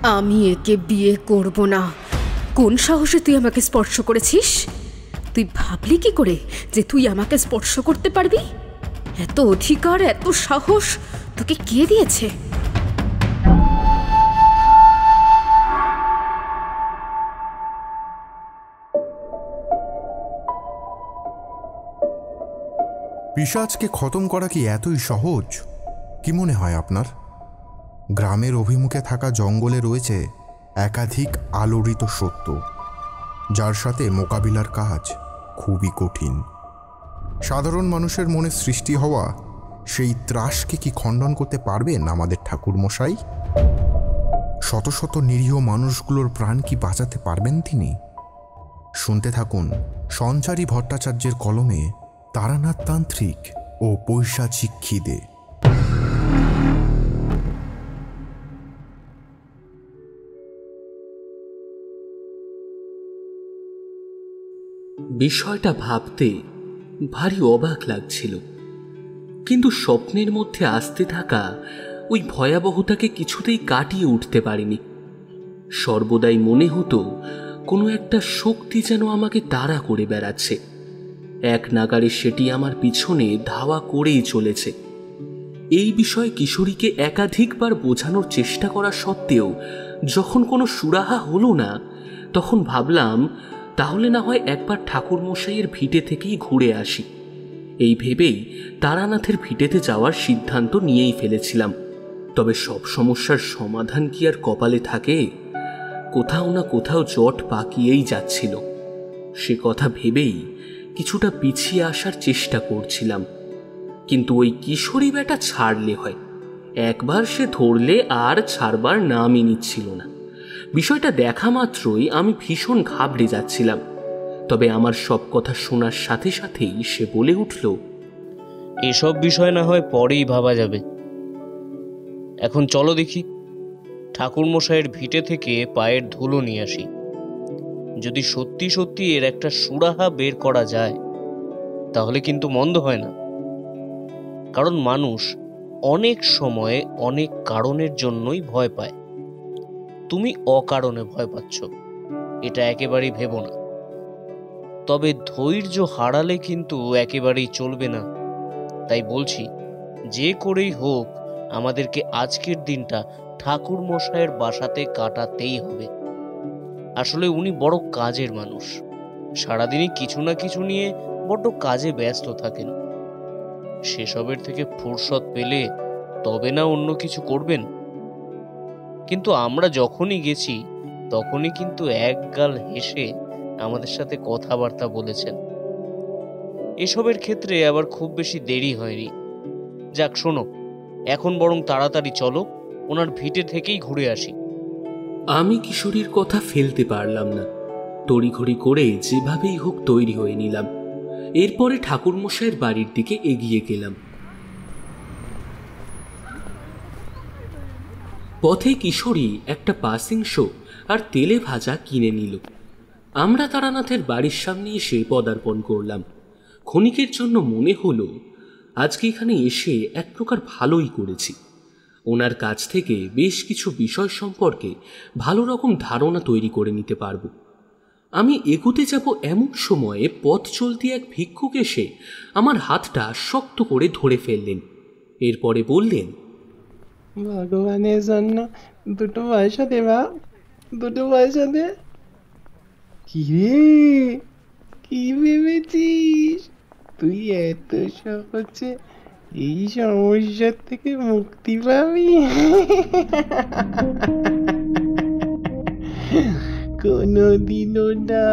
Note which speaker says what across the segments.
Speaker 1: আমি একে বিয়ে করব না। কোন সাহসে তুই আমাকে স্পর্শ করেছিস? তুই ভাবলি কি করে যে তুই আমাকে স্পর্শ করতে পারবি? এত অধিকার, এত সাহস তোকে কে দিয়েছে?
Speaker 2: পিশাচকে খতম করা কি এতই সহজ? কি মনে হয় আপনার? গ্রামের অভিমুখে থাকা জঙ্গলে রয়েছে একাধিক আলোড়িত সত্য, যার সাথে মোকাবিলার কাজ খুবই কঠিন। সাধারণ মানুষের মনে সৃষ্টি হওয়া সেই ত্রাসকে কি খণ্ডন করতে পারবেন আমাদের ঠাকুরমশাই? শত শত নিরীহ মানুষগুলোর প্রাণ কি বাঁচাতে পারবেন তিনি? শুনতে থাকুন সঞ্চারী ভট্টাচার্যের কলমে তারানাথ তান্ত্রিক ও পৈশাচিক খিদে।
Speaker 3: বিষয়টা ভাবতে ভারী অবাক লাগছিল, কিন্তু স্বপ্নের মধ্যে আসতে থাকা ওই ভয়াবহতাকে কিছুতেই কাটিয়ে উঠতে পারিনি। সর্বদাই মনে হতো কোনো একটা শক্তি যেন আমাকে তাড়া করে বেড়াচ্ছে, এক নাগাড়ে সেটি আমার পিছনে ধাওয়া করেই চলেছে। এই বিষয়ে কিশোরীকে একাধিকবার বোঝানোর চেষ্টা করা সত্ত্বেও যখন কোনো সুরাহা হলো না, তখন ভাবলাম তাহলে না হয় একবার ঠাকুরমশাইয়ের ভিটে থেকেই ঘুরে আসি। এই ভেবেই তারানাথের ভিটেতে যাওয়ার সিদ্ধান্ত নিয়েই ফেলেছিলাম। তবে সব সমস্যার সমাধান কি আর কপালে থাকে? কোথাও না কোথাও জট পাকিয়েই যাচ্ছিল। সে কথা ভেবেই কিছুটা পিছিয়ে আসার চেষ্টা করছিলাম, কিন্তু ওই কিশোরী বেটা ছাড়লে হয়। একবার সে ধরলে আর ছাড়বার নামই নিচ্ছিল না। বিষয়টা দেখা মাত্রই আমি ভীষণ ঘাবড়ে যাচ্ছিলাম। তবে আমার সব কথা শোনার সাথে সাথেই সে বলে উঠল,
Speaker 4: এসব বিষয় না হয় পরেই ভাবা যাবে, এখন চলো দেখি ঠাকুরমশাইয়ের ভিটে থেকে পায়ের ধুলো নিয়ে আসি। যদি সত্যি সত্যি এর একটা সুরাহা বের করা যায় তাহলে কিন্তু মন্দ হয় না। কারণ মানুষ অনেক সময়ে অনেক কারণের জন্যই ভয় পায়। তুমি অকারণে ভয় পাচ্ছ, এটা একেবারেই ভেবো না। তবে ধৈর্য হারালে কিন্তু একেবারেই চলবে না। তাই বলছি, যে করেই হোক আমাদেরকে আজকের দিনটা ঠাকুর মশাইয়ের বাসাতে কাটাতেই হবে। আসলে উনি বড় কাজের মানুষ, সারাদিনই কিছু না কিছু নিয়ে বড্ড কাজে ব্যস্ত থাকেন। সেসবের থেকে ফুরসত পেলে তবে না অন্য কিছু করবেন। কিন্তু আমরা যখনই গেছি তখনই কিন্তু একগাল হেসে আমাদের সাথে কথাবার্তা বলেছেন। এসবের ক্ষেত্রে আবার খুব বেশি দেরি হয়নি। যাক শোনো, এখন বরং তাড়াতাড়ি চলো, ওনার ভিটে থেকেই ঘুরে আসি।
Speaker 3: আমি কিশোরীর কথা ফেলতে পারলাম না। তড়িঘড়ি করে যেভাবেই হোক তৈরি হয়ে নিলাম। এরপরে ঠাকুরমশাইয়ের বাড়ির দিকে এগিয়ে গেলাম। পথে কিশোরী একটা পাসিং শো আর তেলে ভাজা কিনে নিল। আমরা তারানাথের বাড়ির সামনে এসে পদার্পণ করলাম। ক্ষণিকের জন্য মনে হলো আজকে এখানে এসে এক প্রকার ভালোই করেছি। ওনার কাছ থেকে বেশ কিছু বিষয় সম্পর্কে ভালো রকম ধারণা তৈরি করে নিতে পারব। আমি এগোতে যাব এমন সময়ে পথ চলতি এক ভিক্ষুক এসে আমার হাতটা শক্ত করে ধরে ফেললেন। এরপরে বললেন,
Speaker 5: ভগবানের জন্য 2টো পয়সা দে বাপ, 2টো পয়সা দে। কি রে, কি ভেবেছিস তুই এত সহজে এই সমস্যার থেকে মুক্তি পাবি? কোনোদিনও না।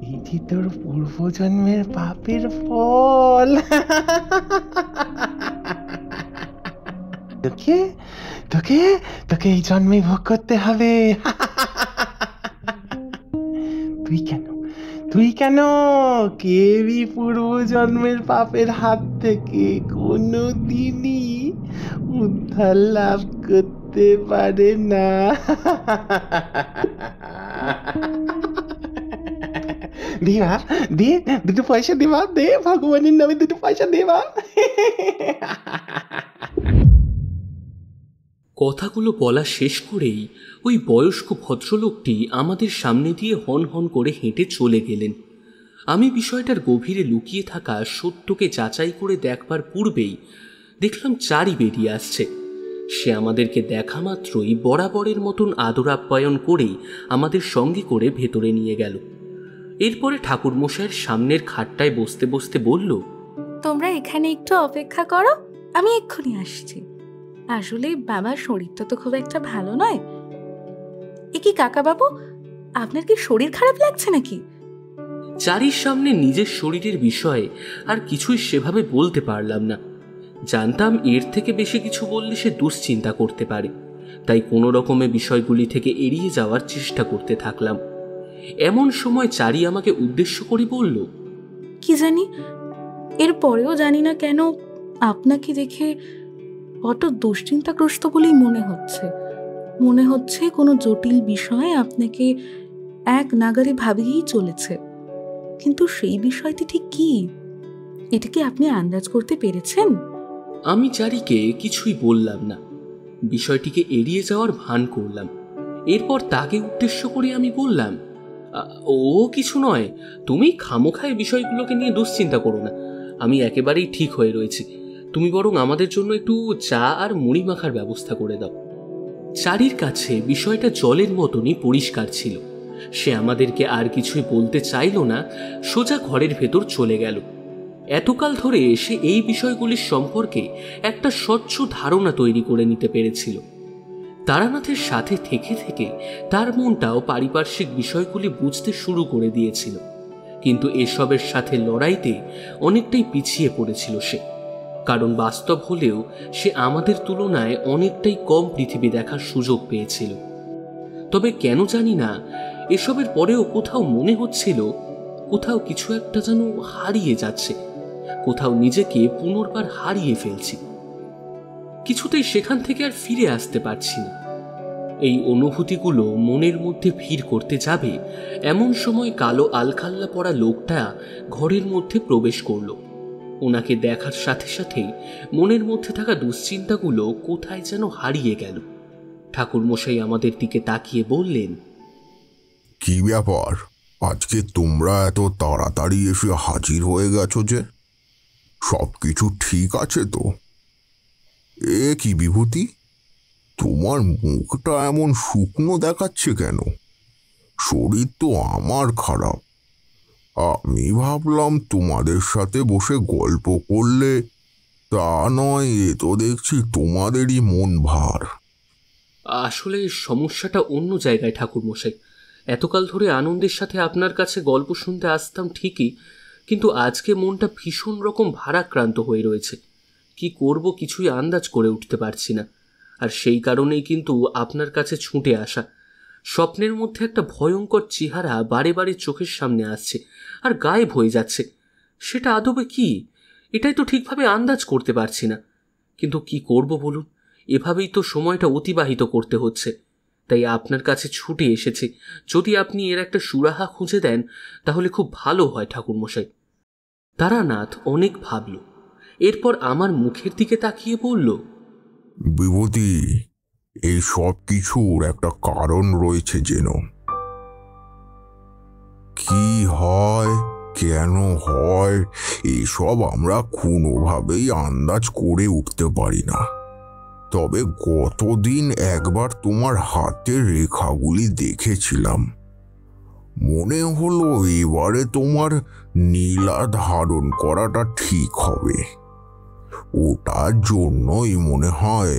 Speaker 5: এই যে তোর পূর্বজন্মের পাপের ফল। তোকে তোকে তোকে এই জন্মে ভোগ করতে হবে। তুই কেন কেউই পূর্বজন্মের পাপের হাত থেকে কোনোদিনই উদ্ধার লাভ করতে পারে না। দে বাপ, দে 2টো পয়সা দে বাপ, দে ভগবানের নামে 2টো পয়সা দে বাপ।
Speaker 3: কথাগুলো বলা শেষ করেই ওই বয়স্ক ভদ্রলোকটি আমাদের সামনে দিয়ে হন হন করে হেঁটে চলে গেলেন। আমি বিষয়টার গভীরে লুকিয়ে থাকা সত্যকে যাচাই করে দেখবার পূর্বেই দেখলাম চারি বেরিয়ে আসছে। সে আমাদেরকে দেখা মাত্রই বরাবরের মতন আদর আপ্যায়ন করেই আমাদের সঙ্গে করে ভেতরে নিয়ে গেল। এরপরে ঠাকুরমশাইয়ের সামনের খাটটায় বসতে বসতে বলল,
Speaker 6: তোমরা এখানে একটু অপেক্ষা করো, আমি এক্ষুনি আসছি। আসলে বাবার শরীরটা তো খুব একটা ভালো নয়। এ কি কাকা বাবু, আপনার কি শরীর খারাপ লাগছে নাকি?
Speaker 3: চারির সামনে নিজের শরীরের বিষয়ে আর কিছুই সেভাবে বলতে পারলাম না। জানতাম এর থেকে বেশি কিছু বললে সে দুশ্চিন্তা করতে পারে, তাই কোনো রকমে বিষয়গুলি থেকে এড়িয়ে যাওয়ার চেষ্টা করতে থাকলাম। এমন সময় চারি আমাকে উদ্দেশ্য করে বলল,
Speaker 6: কি জানি, এরপরেও জানি না কেন আপনাকে দেখে বড্ড দুশ্চিন্তাগ্রস্ত বলেই মনে হচ্ছে কোনো জটিল বিষয়ে আপনাকে এক নাগারে ভাবিয়েই চলেছে। কিন্তু সেই বিষয়টি ঠিক কি, এটা কি আপনি আন্দাজ করতে পেরেছেন?
Speaker 3: আমি চারিকে কিছুই বললাম না, বিষয়টিকে এড়িয়ে যাওয়ার ভান করলাম। এরপর তাকে উদ্দেশ্য করে আমি বললাম, ও কিছু নয়, তুমি খামোখায় বিষয়গুলোকে নিয়ে দুশ্চিন্তা করো না, আমি একেবারেই ঠিক হয়ে রয়েছি। তুমি বরং আমাদের জন্য একটু চা আর মুড়ি মাখার ব্যবস্থা করে দাও। চারির কাছে বিষয়টা জলের মতনই পরিষ্কার ছিল। সে আমাদেরকে আর কিছুই বলতে চাইল না, সোজা ঘরের ভেতর চলে গেল। এতকাল ধরে সে এই বিষয়গুলির সম্পর্কে একটা স্বচ্ছ ধারণা তৈরি করে নিতে পেরেছিল। তারানাথের সাথে থেকে থেকে তার মনটাও পারিপার্শ্বিক বিষয়গুলি বুঝতে শুরু করে দিয়েছিল, কিন্তু এসবের সাথে লড়াইতে অনেকটাই পিছিয়ে পড়েছিল সে। কারণ বাস্তব হলেও সে আমাদের তুলনায় অনেকটাই কম পৃথিবী দেখার সুযোগ পেয়েছিল। তবে কেন জানি না, এসবের পরেও কোথাও মনে হচ্ছিল কোথাও কিছু একটা যেন হারিয়ে যাচ্ছে, কোথাও নিজেকে পুনর্বার হারিয়ে ফেলছি। কিছুতেই সেখান থেকে আর ফিরে আসতে পারছি না। এই অনুভূতিগুলো মনের মধ্যে ভিড় করতে যাবে এমন সময় কালো আলখাল্লা পরা লোকটা ঘরের মধ্যে প্রবেশ করলো। ওনাকে দেখার সাথে সাথেই মনের মধ্যে থাকা দুশ্চিন্তাগুলো কোথায় যেন হারিয়ে গেল। ঠাকুরমশাই আমাদের দিকে তাকিয়ে বললেন,
Speaker 2: কি ব্যাপার, আজকে তোমরা এত তাড়াতাড়ি এসে হাজির হয়ে গেছো যে? সব কিছু ঠিক আছে তো? এ কি বিভূতি, তোমার মুখটা এমন শুকনো দেখাচ্ছে কেন? শরীর তো আমার খারাপ। আমি ভাবলাম তোমাদের সাথে বসে গল্প করলে, তা নয়, এ তো দেখছি তোমাদেরই মন ভার।
Speaker 3: আসলে সমস্যাটা অন্য জায়গায় ঠাকুরমশাই। এতকাল ধরে আনন্দের সাথে আপনার কাছে গল্প শুনতে আসতাম ঠিকই, কিন্তু আজকে মনটা ভীষণ রকম ভারাক্রান্ত হয়ে রয়েছে। কি করব কিছুই আন্দাজ করে উঠতে পারছি না। আর সেই কারণেই কিন্তু আপনার কাছে ছুটে আসা। স্বপ্নের মধ্যে একটা ভয়ঙ্কর চেহারা বারে বারে চোখের সামনে আসছে আর গায়েব হয়ে যাচ্ছে। সেটা আদবে কি, এটাই তো ঠিকভাবে আন্দাজ করতে পারছি না। কিন্তু কি করব বলুন, এভাবেই তো সময়টা অতিবাহিত করতে হচ্ছে। তাই আপনার কাছে ছুটে এসেছি। যদি আপনি এর একটা সুরাহা খুঁজে দেন তাহলে খুব ভালো হয় ঠাকুরমশাই। তারানাথ অনেক ভাবল, এরপর আমার মুখের দিকে তাকিয়ে বলল,
Speaker 2: বিভূতি, এই সব কিছুর একটা কারণ রয়েছে যেন। কি হয়, কেন হয়, এসব আমরা কোনোভাবেই আন্দাজ করে উঠতে পারি না। তবে গতদিন একবার তোমার হাতের রেখাগুলি দেখেছিলাম, মনে হলো এবারে তোমার নীলা ধারণ করাটা ঠিক হবে। ওটার জন্যই মনে হয়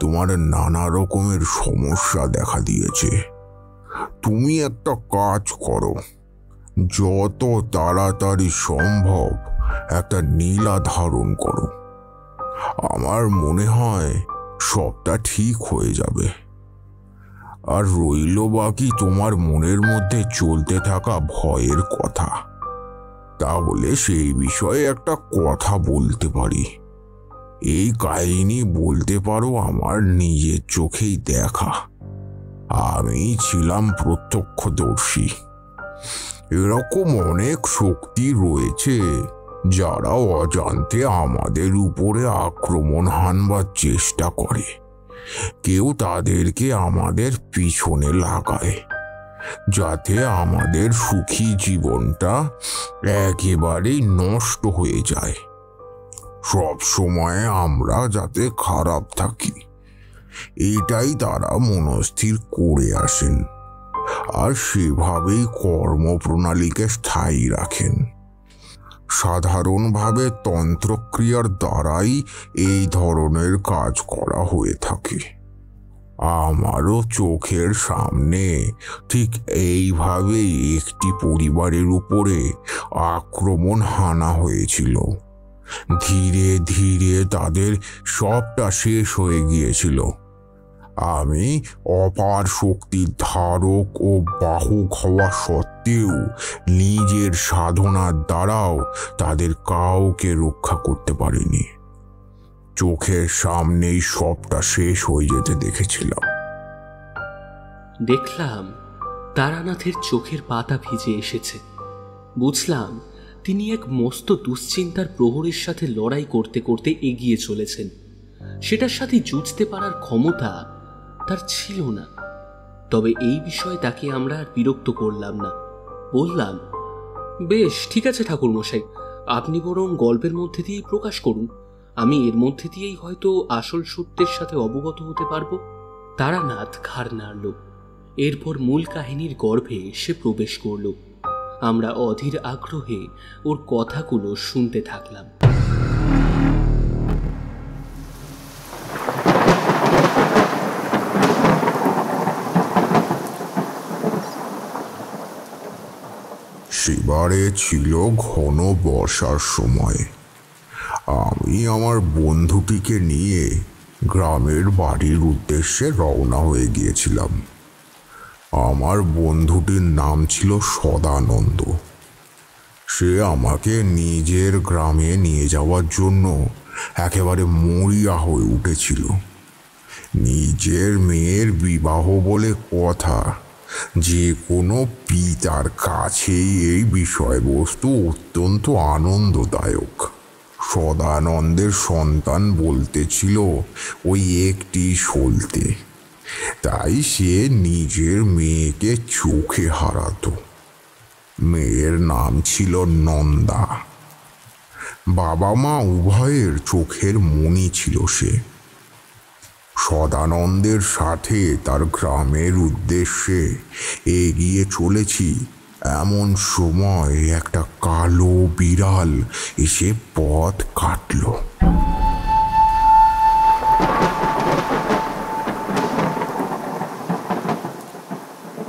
Speaker 2: তোমার নানা রকমের সমস্যা দেখা দিয়েছে। তুমি একটা কাজ করো, যত তাড়াতাড়ি সম্ভব একটা নীলা ধারণ করো। আমার মনে হয় সবটা ঠিক হয়ে যাবে। আর রইল বাকি তোমার মনের মধ্যে চলতে থাকা ভয়ের কথা। তাহলে সেই বিষয়ে একটা কথা বলতে পারি। এই কাহিনী বলতে পারো আমার নিজের চোখেই দেখা। আমি ছিলাম প্রত্যক্ষদর্শী। এরকম অনেক শক্তি রয়েছে যারা অজান্তে আমাদের উপরে আক্রমণ হানবার চেষ্টা করে,
Speaker 7: কেউ তাদেরকে আমাদের পিছনে লাগায়, যাতে আমাদের সুখী জীবনটা একেবারেই নষ্ট হয়ে যায়। সব সময় আমরা যাতে খারাপ থাকি, এটাই তারা মনস্থির করে আসেন, আর সেভাবেই কর্মপ্রণালীকে স্থায়ী রাখেন। সাধারণভাবে তন্ত্রক্রিয়ার দ্বারাই এই ধরনের কাজ করা হয়ে থাকে। আমারও চোখের সামনে ঠিক এইভাবেই একটি পরিবারের উপরে আক্রমণ হানা হয়েছিল। ধীরে ধীরে তাদের সবটা শেষ হয়ে গিয়েছিল। আমি অপার শক্তির ধারক ও বাহক হওয়া সত্ত্বেও নিজের সাধনার দ্বারাও তাদের কাউকে রক্ষা করতে পারিনি। চোখের সামনেই সবটা শেষ হয়ে যেতে দেখেছিলাম।
Speaker 3: দেখলাম তারানাথের চোখের পাতা ভিজে এসেছে। বুঝলাম তিনি এক মস্ত দুশ্চিন্তার প্রহরের সাথে লড়াই করতে করতে এগিয়ে চলেছেন। সেটার সাথে যুঝতে পারার ক্ষমতা তার ছিল না। তবে এই বিষয়ে তাকে আমরা আর বিরক্ত করলাম না। বললাম, বেশ ঠিক আছে ঠাকুরমশাই, আপনি বরং গল্পের মধ্যে দিয়েই প্রকাশ করুন। আমি এর মধ্যে দিয়েই হয়তো আসল সত্যের সাথে অবগত হতে পারব। তারানাথ ঘাড় নাড়ল। এরপর মূল কাহিনীর গর্ভে সে প্রবেশ করল। আমরা অধীর আগ্রহে ওর কথাগুলো শুনতে থাকলাম।
Speaker 7: সেবারে ছিল ঘন বর্ষার সময়। আমি আমার বন্ধুটিকে নিয়ে গ্রামের বাড়ির উদ্দেশ্যে রওনা হয়ে গিয়েছিলাম। আমার বন্ধুটির নাম ছিল সদানন্দ। সে আমাকে নিজের গ্রামে নিয়ে যাওয়ার জন্য একেবারে মরিয়া হয়ে উঠেছিল। নিজের মেয়ের বিবাহ বলে কথা, যে কোনো পিতার কাছেই এই বিষয়বস্তু অত্যন্ত আনন্দদায়ক। সদানন্দের সন্তান বলতে ছিল ওই একটি সলতে, তাই সে নিজের মেয়েকে চোখে হারাতো। মেয়ের নাম ছিল নন্দা। বাবা মা উভয়ের চোখের মণি ছিল সে। সদানন্দের সাথে তার গ্রামের উদ্দেশ্যে এগিয়ে চলেছি, এমন সময় একটা কালো বিড়াল এসে পথ কাটল।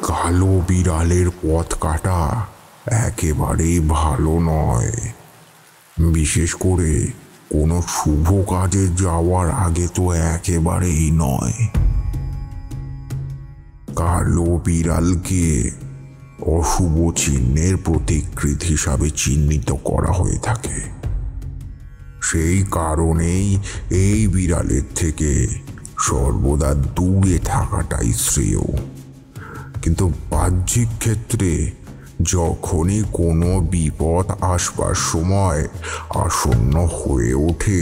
Speaker 7: কালো বিড়ালের পথ কাটা একেবারেই ভালো নয়, বিশেষ করে কোনো শুভ কাজে যাওয়ার আগে তো একেবারেই নয়। কালো বিড়ালকে অশুভ চিহ্নের প্রতিকৃত হিসাবে চিহ্নিত করা হয়ে থাকে। সেই কারণেই এই বিড়ালের থেকে সর্বদা দূরে থাকাটাই শ্রেয়। কিন্তু বাহ্যিক ক্ষেত্রে যখনই কোনো বিপদ আসবার সময় আসন্ন হয়ে ওঠে,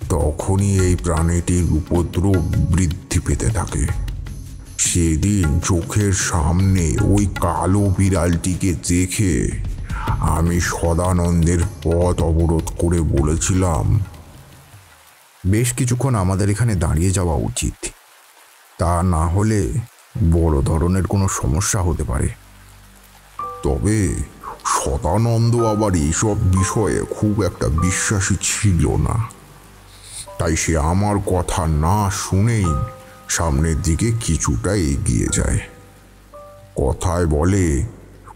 Speaker 7: তখনই এই প্রাণীটির উপদ্রব বৃদ্ধি পেতে থাকে। সেদিন চোখের সামনে ওই কালো বিড়ালটিকে দেখে আমি সদানন্দের পথ অবরোধ করে বলেছিলাম,
Speaker 2: বেশ কিছুক্ষণ আমাদের এখানে দাঁড়িয়ে যাওয়া উচিত, তা না হলে বড় ধরনের কোনো সমস্যা হতে পারে।
Speaker 7: তবে সদানন্দ আবার এইসব বিষয়ে খুব একটা বিশ্বাসী ছিল না। তাই সে আমার কথা না শুনেই সামনের দিকে কিছুটা এগিয়ে যায়। কথায় বলে,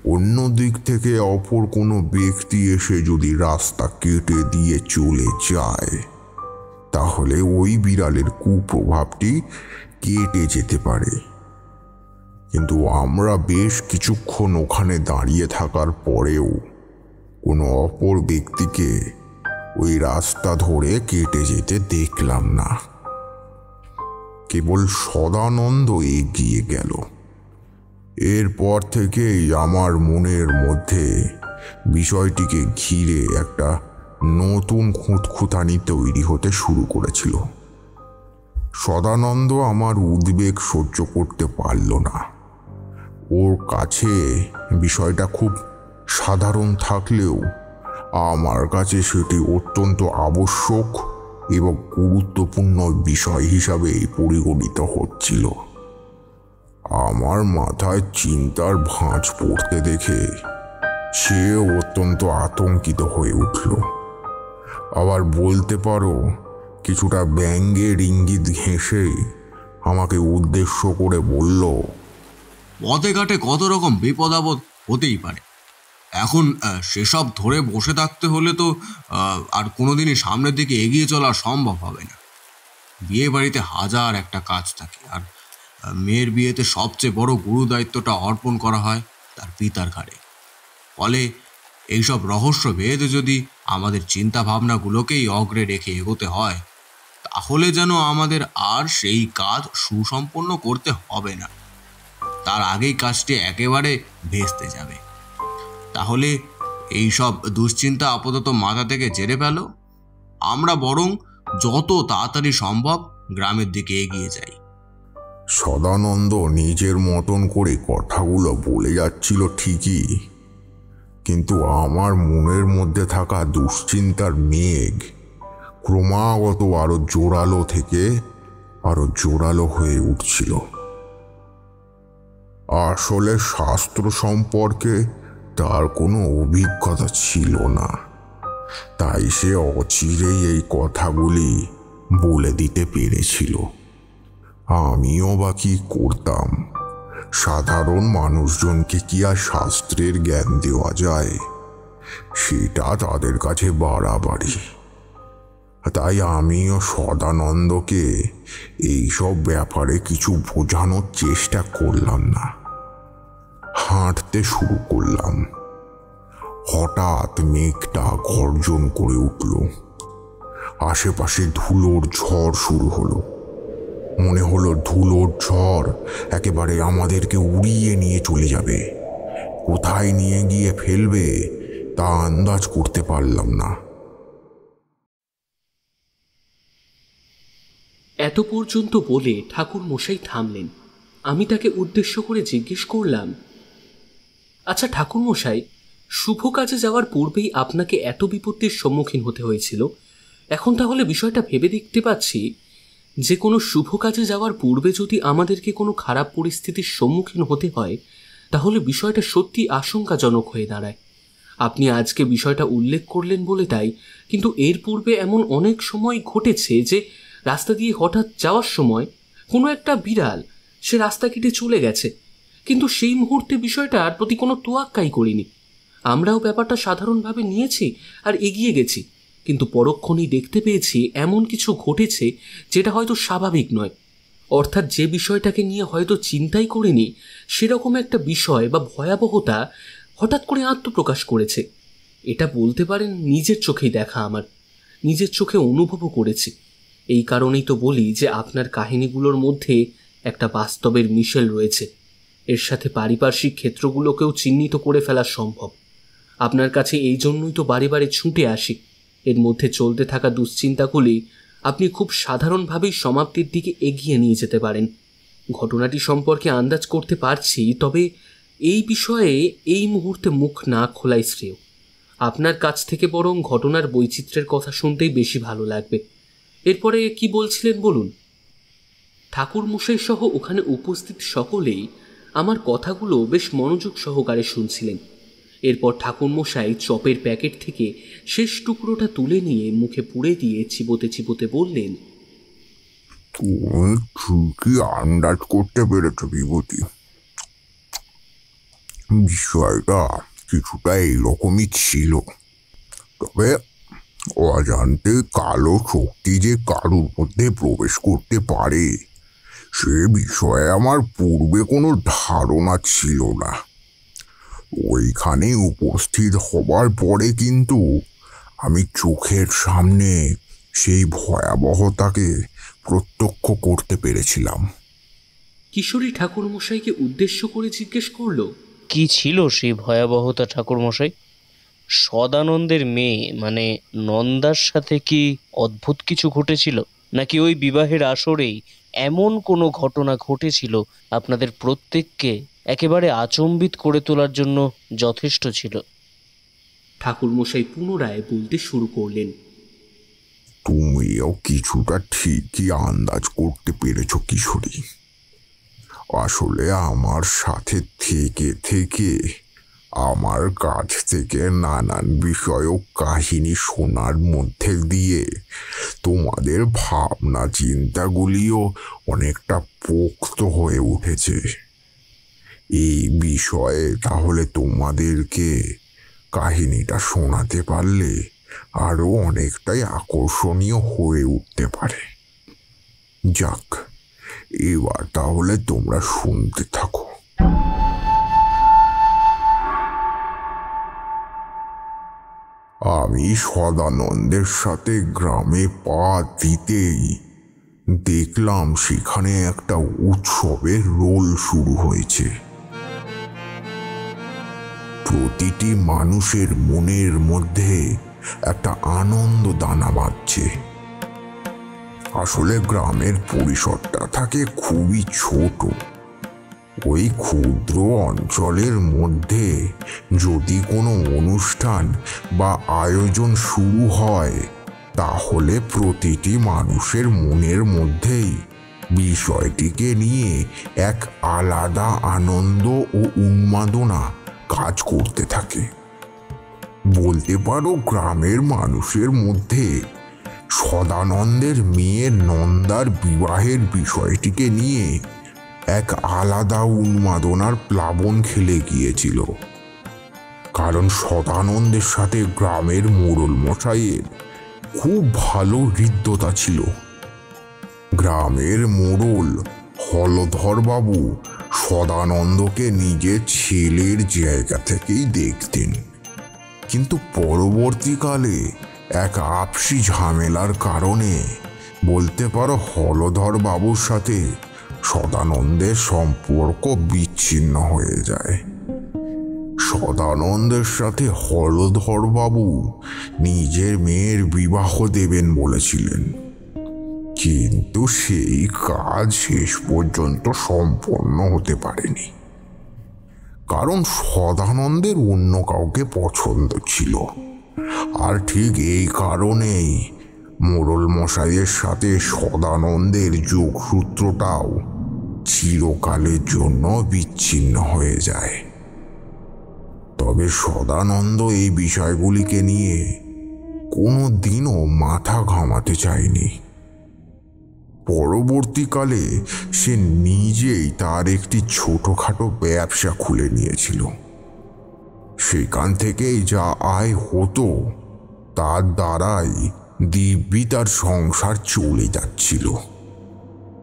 Speaker 7: অন্য দিক থেকে অপর কোনো ব্যক্তি এসে যদি রাস্তা কেটে দিয়ে চলে যায়, তাহলে ওই বিড়ালের কুপ্রভাবটি কেটে যেতে পারে। কিন্তু আমরা বেশ কিছুক্ষণ ওখানে দাঁড়িয়ে থাকার পরেও কোনো অপর ব্যক্তিকে ওই রাস্তা ধরে কেটে যেতে দেখলাম না। কেবল সদানন্দ এগিয়ে গেল। এরপর থেকেই আমার মনের মধ্যে বিষয়টিকে ঘিরে একটা নতুন খুঁতখুঁতানি তৈরি হতে শুরু করেছিল। সদানন্দ আমার উদ্বেগ সহ্য করতে পারল না। ওর কাছে বিষয়টা খুব সাধারণ থাকলেও আমার কাছে সেটি অত্যন্ত আবশ্যক এবং গুরুত্বপূর্ণ বিষয় হিসাবে পরিগণিত হচ্ছিল। আমার মাথায় চিন্তার ভাঁজ পড়তে দেখে সে অত্যন্ত আতঙ্কিত হয়ে উঠল। আবার বলতে পারো কিছুটা ব্যঙ্গের ইঙ্গিত ঘেঁষে আমাকে উদ্দেশ্য করে বলল,
Speaker 8: পথে ঘাটে কত রকম বিপদ আপদ হতেই পারে। এখন সেসব ধরে বসে থাকতে হলে তো আর কোনোদিনই সামনের দিকে এগিয়ে চলা সম্ভব হবে না। বিয়ে বাড়িতে হাজার একটা কাজ থাকে, আর মেয়ের বিয়েতে সবচেয়ে বড় গুরু দায়িত্বটা অর্পণ করা হয় তার পিতার ঘাড়ে। ফলে এইসব রহস্য ভেদে যদি আমাদের চিন্তা ভাবনাগুলোকেই অগ্রে রেখে এগোতে হয়, তাহলে যেন আমাদের আর সেই কাজ সুসম্পন্ন করতে হবে না, তার আগেই কাজটি একেবারে ভেস্তে যাবে। তাহলে এই সব দুশ্চিন্তা আপাতত মাথা থেকে ঝেড়ে ফেল। আমরা বরং যত তাড়াতাড়ি সম্ভব গ্রামের দিকে এগিয়ে যাই।
Speaker 7: সদানন্দ নিজের মতন করে কথাগুলো বলে যাচ্ছিল ঠিকই, কিন্তু আমার মনের মধ্যে থাকা দুশ্চিন্তার মেঘ ক্রমাগত আরো জোরালো থেকে আরো জোরালো হয়ে উঠছিল। আসলে শাস্ত্র সম্পর্কে তার কোনো অভিজ্ঞতা ছিল না, তাই সে অচিরেই এই কথাগুলি বলে দিতে পেরেছিল। আমিও বা কি করতাম? সাধারণ মানুষজনকে কি আর শাস্ত্রের জ্ঞান দেওয়া যায়? সেটা তাদের কাছে বাড়াবাড়ি। তাই আমিও সদানন্দকে এইসব ব্যাপারে কিছু বোঝানোর চেষ্টা করলাম না। হাঁটতে শুরু করলাম। হঠাৎ মেঘটা গর্জন করে উঠল। আশেপাশে ধুলোর ঝড় শুরু হলো। মনে হলো ধুলোর ঝড় একেবারে আমাদেরকে উড়িয়ে নিয়ে চলে যাবে। কোথায় নিয়ে গিয়ে ফেলবে তা আন্দাজ করতে পারলাম না।
Speaker 3: এত পর্যন্ত বলে ঠাকুর মশাই থামলেন। আমি তাকে উদ্দেশ্য করে জিজ্ঞেস করলাম, আচ্ছা ঠাকুর মশাই, শুভ কাজে যাওয়ার পূর্বেই আপনাকে এত বিপত্তির সম্মুখীন হতে হয়েছিল। এখন তাহলে বিষয়টা ভেবে দেখতে পাচ্ছি যে কোনো শুভ কাজে যাওয়ার পূর্বে যদি আমাদেরকে কোনো খারাপ পরিস্থিতির সম্মুখীন হতে হয়, তাহলে বিষয়টা সত্যি আশঙ্কাজনক হয়ে দাঁড়ায়। আপনি আজকে বিষয়টা উল্লেখ করলেন বলে তাই, কিন্তু এর পূর্বে এমন অনেক সময় ঘটেছে যে রাস্তা দিয়ে হঠাৎ যাওয়ার সময় কোনো একটা বিড়াল সে রাস্তা কেটে চলে গেছে, কিন্তু সেই মুহূর্তে বিষয়টার প্রতি কোনো তোয়াক্কাই করিনি। আমরাও ব্যাপারটা সাধারণভাবে নিয়েছি আর এগিয়ে গেছি, কিন্তু পরক্ষণেই দেখতে পেয়েছি এমন কিছু ঘটেছে যেটা হয়তো স্বাভাবিক নয়। অর্থাৎ যে বিষয়টাকে নিয়ে হয়তো চিন্তাই করিনি সেরকম একটা বিষয় বা ভয়াবহতা হঠাৎ করে আত্মপ্রকাশ করেছে। এটা বলতে পারেন নিজের চোখেই দেখা, আমার নিজের চোখে অনুভবও করেছি। এই কারণেই তো বলি যে আপনার কাহিনীগুলোর মধ্যে একটা বাস্তবের মিশেল রয়েছে। এর সাথে পারিপার্শ্বিক ক্ষেত্রগুলোকেও চিহ্নিত করে ফেলা সম্ভব। আপনার কাছে এই জন্যই তো বারে বারে ছুটে আসি। এর মধ্যে চলতে থাকা দুশ্চিন্তাগুলি আপনি খুব সাধারণভাবেই সমাপ্তির দিকে এগিয়ে নিয়ে যেতে পারেন। ঘটনাটি সম্পর্কে আন্দাজ করতে পারছি, তবে এই বিষয়ে এই মুহূর্তে মুখ না খোলাই শ্রেয়। আপনার কাছ থেকে বরং ঘটনার বৈচিত্র্যের কথা শুনতেই বেশি ভালো লাগবে। এরপরে কি বলছিলেন বলুন। ঠাকুর মশাই সহ ওখানে উপস্থিত সকলেই আমার কথাগুলো বেশ মনোযোগ সহকারে শুনছিলেন। এরপর ঠাকুর মশাই চপের প্যাকেট থেকে শেষ টুকরোটা তুলে নিয়ে মুখে পুড়ে দিয়ে চিবোতে চিবোতে বললেন,
Speaker 7: তুমি ঠিকই আন্দাজ করতে পেরেছ বিভূতি। বিষয়টা কিছুটা এইরকমই ছিল, তবে অজান্তে কালো শক্তি যে কারুর মধ্যে প্রবেশ করতে পারে সে বিষয়ে আমার পূর্বে কোনো ধারণা ছিল না। ওইখানে উপস্থিত হবার পরে কিন্তু আমি চোখের সামনে সেই ভয়াবহতাকে প্রত্যক্ষ করতে পেরেছিলাম।
Speaker 3: কিশোরী ঠাকুর মশাইকে উদ্দেশ্য করে জিজ্ঞেস করলো,
Speaker 4: কি ছিল সেই ভয়াবহতা ঠাকুর মশাই? সদানন্দের মেয়ে মানে নন্দার সাথে কি অদ্ভুত কিছু ঘটেছিল? নাকি ওই বিবাহের আসরেই এমন কোনো ঘটনা ঘটেছিল আপনাদের প্রত্যেককে একেবারে আচম্বিত করে তোলার জন্য যথেষ্ট ছিল?
Speaker 3: ঠাকুরমশাই পুনরায় বলতে শুরু করলেন।
Speaker 7: তুমিও কিছুটা ঠিকই আন্দাজ করতে পেরেছ কিশোরী। আসলে আমার সাথে থেকে থেকে আমার কাছ থেকে নানান বিষয় ও কাহিনী শোনার মধ্যে দিয়ে তোমাদের ভাবনা চিন্তাগুলিও অনেকটা পোক্ত হয়ে উঠেছে। এই বিষয়ে তাহলে তোমাদেরকে কাহিনীটা শোনাতে পারলে আরো অনেকটাই আকর্ষণীয় হয়ে উঠতে পারে। যাক, এবার তাহলে তোমরা শুনতে থাকো। আমি সদানন্দের সাথে গ্রামে পা দিতেই দেখলাম সেখানে একটা উৎসবের রোল শুরু হয়েছে। প্রতিটি মানুষের মনের মধ্যে একটা আনন্দ দানা বাঁধছে। আসলে গ্রামের পরিসরটা থাকে খুবই ছোট। ওই ক্ষুদ্র অঞ্চলের মধ্যে যদি কোনো অনুষ্ঠান বা আয়োজন শুরু হয়, তাহলে প্রতিটি মানুষের মনের মধ্যেই বিষয়টিকে নিয়ে এক আলাদা আনন্দ ও উন্মাদনা কাজ করতে থাকে। বলতে পারো গ্রামের মানুষের মধ্যে সদানন্দের মেয়ে নন্দার বিবাহের বিষয়টিকে নিয়ে এক আলাদা উন্মাদনার প্লাবন খেলে গিয়েছিল। কারণ সদানন্দের সাথে গ্রামের মোড়ল মশাইয়ের খুব ভালো হৃদ্যতা ছিল। গ্রামের মোড়ল হলধরবাবু সদানন্দকে নিজের ছেলের জায়গা থেকেই দেখতেন, কিন্তু পরবর্তীকালে এক আপসি ঝামেলার কারণে বলতে পারো হলধর বাবুর সাথে সদানন্দের সম্পর্ক বিচ্ছিন্ন হয়ে যায়। সদানন্দের সাথে হলধর বাবু নিজের মেয়ের বিবাহ দেবেন বলেছিলেন, কিন্তু সেই কাজ শেষ পর্যন্ত সম্পন্ন হতে পারেনি। কারণ সদানন্দের অন্য কাউকে পছন্দ ছিল। আর ঠিক এই কারণেই মোড়ল মশাইয়ের সাথে সদানন্দের যোগসূত্রটাও চিরকালের জন্য বিচ্ছিন্ন হয়ে যায়। তবে সদানন্দ এই বিষয়গুলিকে নিয়ে কোনো দিনও মাথা ঘামাতে চায়নি। পরবর্তীকালে সে নিজেই তার একটি ছোটখাটো ব্যবসা খুলে নিয়েছিল। সেখান থেকেই যা আয় হতো তার দ্বারাই দিব্যি তার সংসার চলে যাচ্ছিল।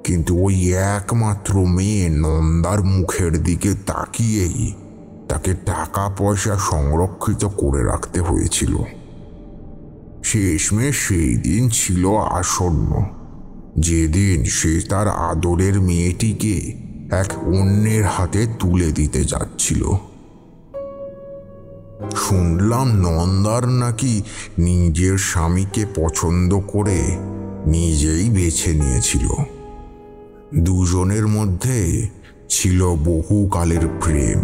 Speaker 7: কিন্তু ওই একমাত্র মেয়ে নন্দার মুখের দিকে তাকিয়েই তাকে টাকা পয়সা সংরক্ষিত করে রাখতে হয়েছিল। শেষমেশ সেই দিন ছিল আসন্ন, যেদিন সে তার আদরের মেয়েটিকে এক অন্যের হাতে তুলে দিতে যাচ্ছিল। শুনলাম নন্দার নাকি নিজের স্বামীকে পছন্দ করে নিজেই বেছে নিয়েছিল। দুজনের মধ্যে ছিল বহুকালের প্রেম।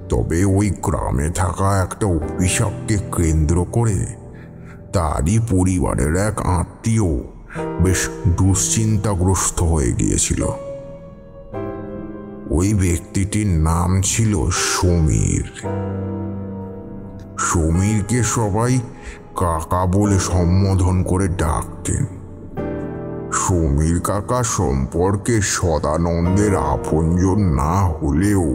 Speaker 7: তবে ওই গ্রামে থাকা একটা অভিশাপকে কেন্দ্র করে তারই পরিবারের এক আত্মীয় বেশ দুশ্চিন্তাগ্রস্ত হয়ে গিয়েছিল। ওই ব্যক্তিটির নাম ছিল সমীর। সমীরকে সবাই কাকা বলে সম্বোধন করে ডাকতেন। সমীর কাকা সম্পর্কে সদানন্দের আপনজন না হলেও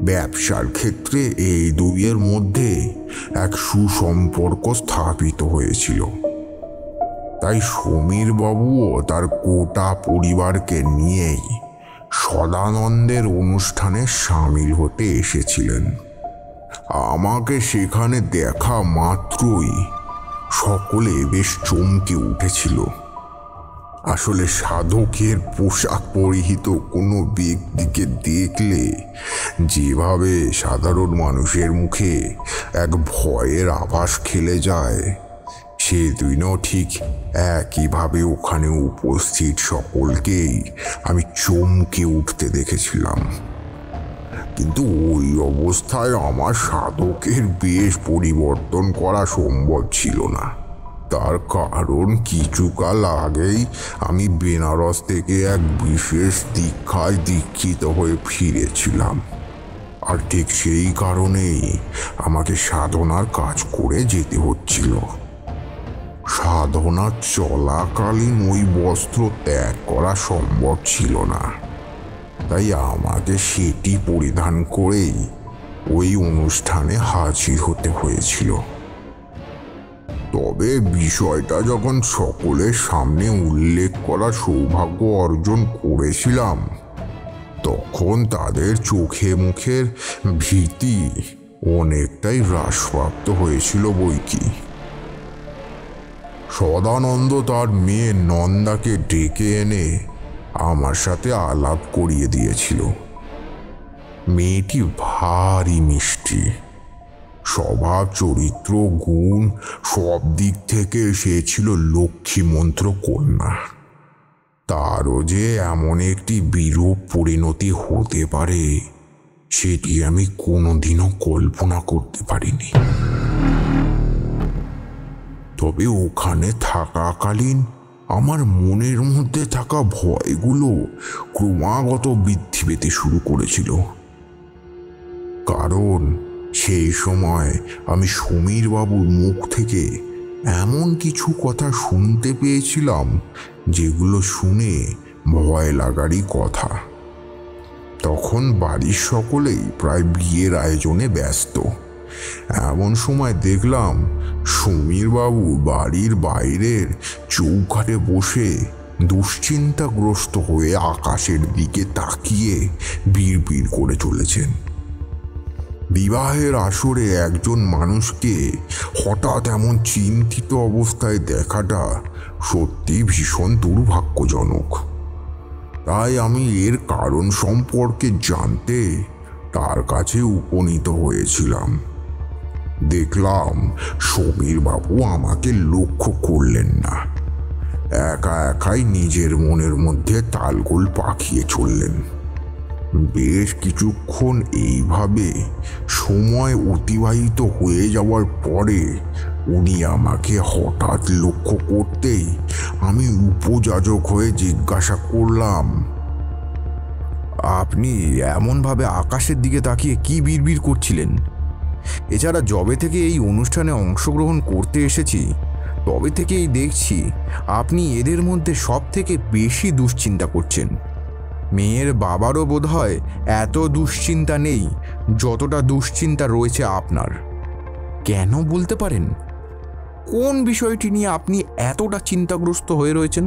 Speaker 7: ব্যবসার ক্ষেত্রে এই দুইয়ের মধ্যে এক সুসম্পর্ক স্থাপিত হয়েছিল। তাই সমীর বাবুও তার গোটা পরিবারকে নিয়েই সদানন্দের অনুষ্ঠানে সামিল হতে এসেছিলেন। আমাকে সেখানে দেখা মাত্রই সকলে বেশ চমকে উঠেছিল। আসলে সাধকের পোশাক পরিহিত কোনো ব্যক্তিকে দেখলে যেভাবে সাধারণ মানুষের মুখে এক ভয়ের আভাস খেলে যায়, সেদিনও ঠিক একইভাবে ওখানে উপস্থিত সকলকেই আমি চমকে উঠতে দেখেছিলাম। কিন্তু ওই অবস্থায় আমার সাধকের বেশ পরিবর্তন করা সম্ভব ছিল না। তার কারণ কিছুকাল আগেই আমি বেনারস থেকে এক বিশেষ দীক্ষায় দীক্ষিত হয়ে ফিরেছিলাম, আর ঠিক সেই কারণেই আমাকে সাধনার কাজ করে যেতে হচ্ছিল। সাধনা চলাকালীন ওই বস্ত্র ত্যাগ করা সম্ভব ছিল না, তাই আমাকে সেটি পরিধান করেই ওই অনুষ্ঠানে হাজির হতে হয়েছিল। তবে বিষয়টা যখন সকলের সামনে উল্লেখ করার সৌভাগ্য অর্জন করেছিলাম, তখন তাদের চোখে মুখের ভীতি অনেকটাই হ্রাসপ্রাপ্ত হয়েছিল বৈকি। সদানন্দ তার মেয়ে নন্দাকে ডেকে এনে আমার সাথে আলাপ করিয়ে দিয়েছিল। মেয়েটি ভারী মিষ্টি, স্বভাব, চরিত্র, গুণ সব দিক থেকে সে ছিল লক্ষ্মী মন্ত্র কন্যা। তারও যে এমন একটি বিরূপ পরিণতি হতে পারে সেটি আমি কোনোদিনও কল্পনা করতে পারিনি। তবে ওখানে থাকাকালীন আমার মনের মধ্যে থাকা ভয়গুলো ক্রমাগত বৃদ্ধি পেতে শুরু করেছিল। কারণ সেই সময় আমি সমীর বাবুর মুখ থেকে এমন কিছু কথা শুনতে পেয়েছিলাম যেগুলো শুনে ভয় লাগারই কথা। তখন বাড়ির সকলেই প্রায় বিয়ের আয়োজনে ব্যস্ত। এমন সময় দেখলাম সমীর বাবু বাড়ির বাইরের চৌঘাটে বসে দুশ্চিন্তাগ্রস্ত হয়ে আকাশের দিকে তাকিয়ে বিড়বিড় করে চলেছেন। বিবাহের আসরে একজন মানুষকে হঠাৎ এমন চিন্তিত অবস্থায় দেখাটা সত্যি ভীষণ দুর্ভাগ্যজনক। তাই আমি এর কারণ সম্পর্কে জানতে তার কাছে উপনীত হয়েছিলাম। দেখলাম সমীর বাবু আমাকে লক্ষ্য করলেন না, একা একাই নিজের মনের মধ্যে তালগোল পাকিয়ে চললেন। বেশ কিছুক্ষণ এইভাবে সময় অতিবাহিত হয়ে যাওয়ার পরে উনি আমাকে হঠাৎ লক্ষ্য করতেই আমি উপযাজক হয়ে জিজ্ঞাসা করলাম,
Speaker 2: আপনি এমনভাবে আকাশের দিকে তাকিয়ে কি বিড়বিড় করছিলেন? এছাড়া যবে থেকে এই অনুষ্ঠানে অংশগ্রহণ করতে এসেছি তবে থেকেই দেখছি আপনি এদের মধ্যে সব থেকে বেশি দুশ্চিন্তা করছেন। মেয়ের বাবারও বোধহয় এত দুশ্চিন্তা নেই যতটা দুশ্চিন্তা রয়েছে আপনার। কেন বলতে পারেন? কোন বিষয়টি নিয়ে আপনি এতটা চিন্তাগ্রস্ত হয়ে রয়েছেন?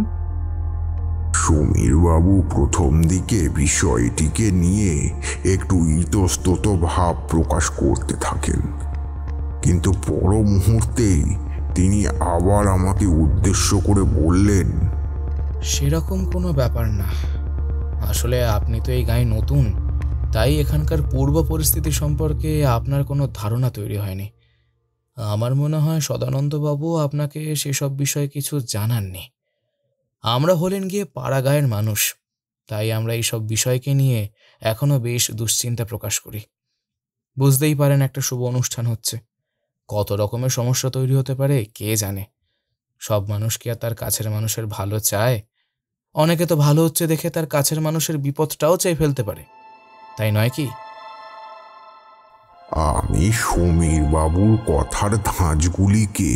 Speaker 7: সমীর বাবু প্রথম দিকে বিষয়টিকে নিয়ে একটু ইতস্তত ভাব প্রকাশ করতে থাকেন, কিন্তু পর মুহূর্তেই তিনি আবার আমাকে উদ্দেশ্য করে বললেন,
Speaker 9: সেরকম কোনো ব্যাপার না। আসলে আপনি তো এই গায়ে নতুন, তাই এখানকার পূর্ব পরিস্থিতি সম্পর্কে আপনার কোনো ধারণা তৈরি হয়নি। আমার মনে হয় সদানন্দবাবু আপনাকে সেসব বিষয়ে কিছু জানাননি। আমরা হলেন গিয়ে পাড়া গায়ের মানুষ, তাই আমরা এইসব বিষয়কে নিয়ে এখনো বেশ দুশ্চিন্তা প্রকাশ করি। বুঝতেই পারেন একটা শুভ অনুষ্ঠান হচ্ছে, কত রকমের সমস্যা তৈরি হতে পারে কে জানে। সব মানুষ কি আর তার কাছের মানুষের ভালো চায়? অনেকে তো ভালো হচ্ছে দেখে তার কাছের মানুষের বিপদটাও চাই ফেলতে পারে, তাই নয় কি?
Speaker 7: আমি সমীর বাবুর কথার ধাঁচগুলিকে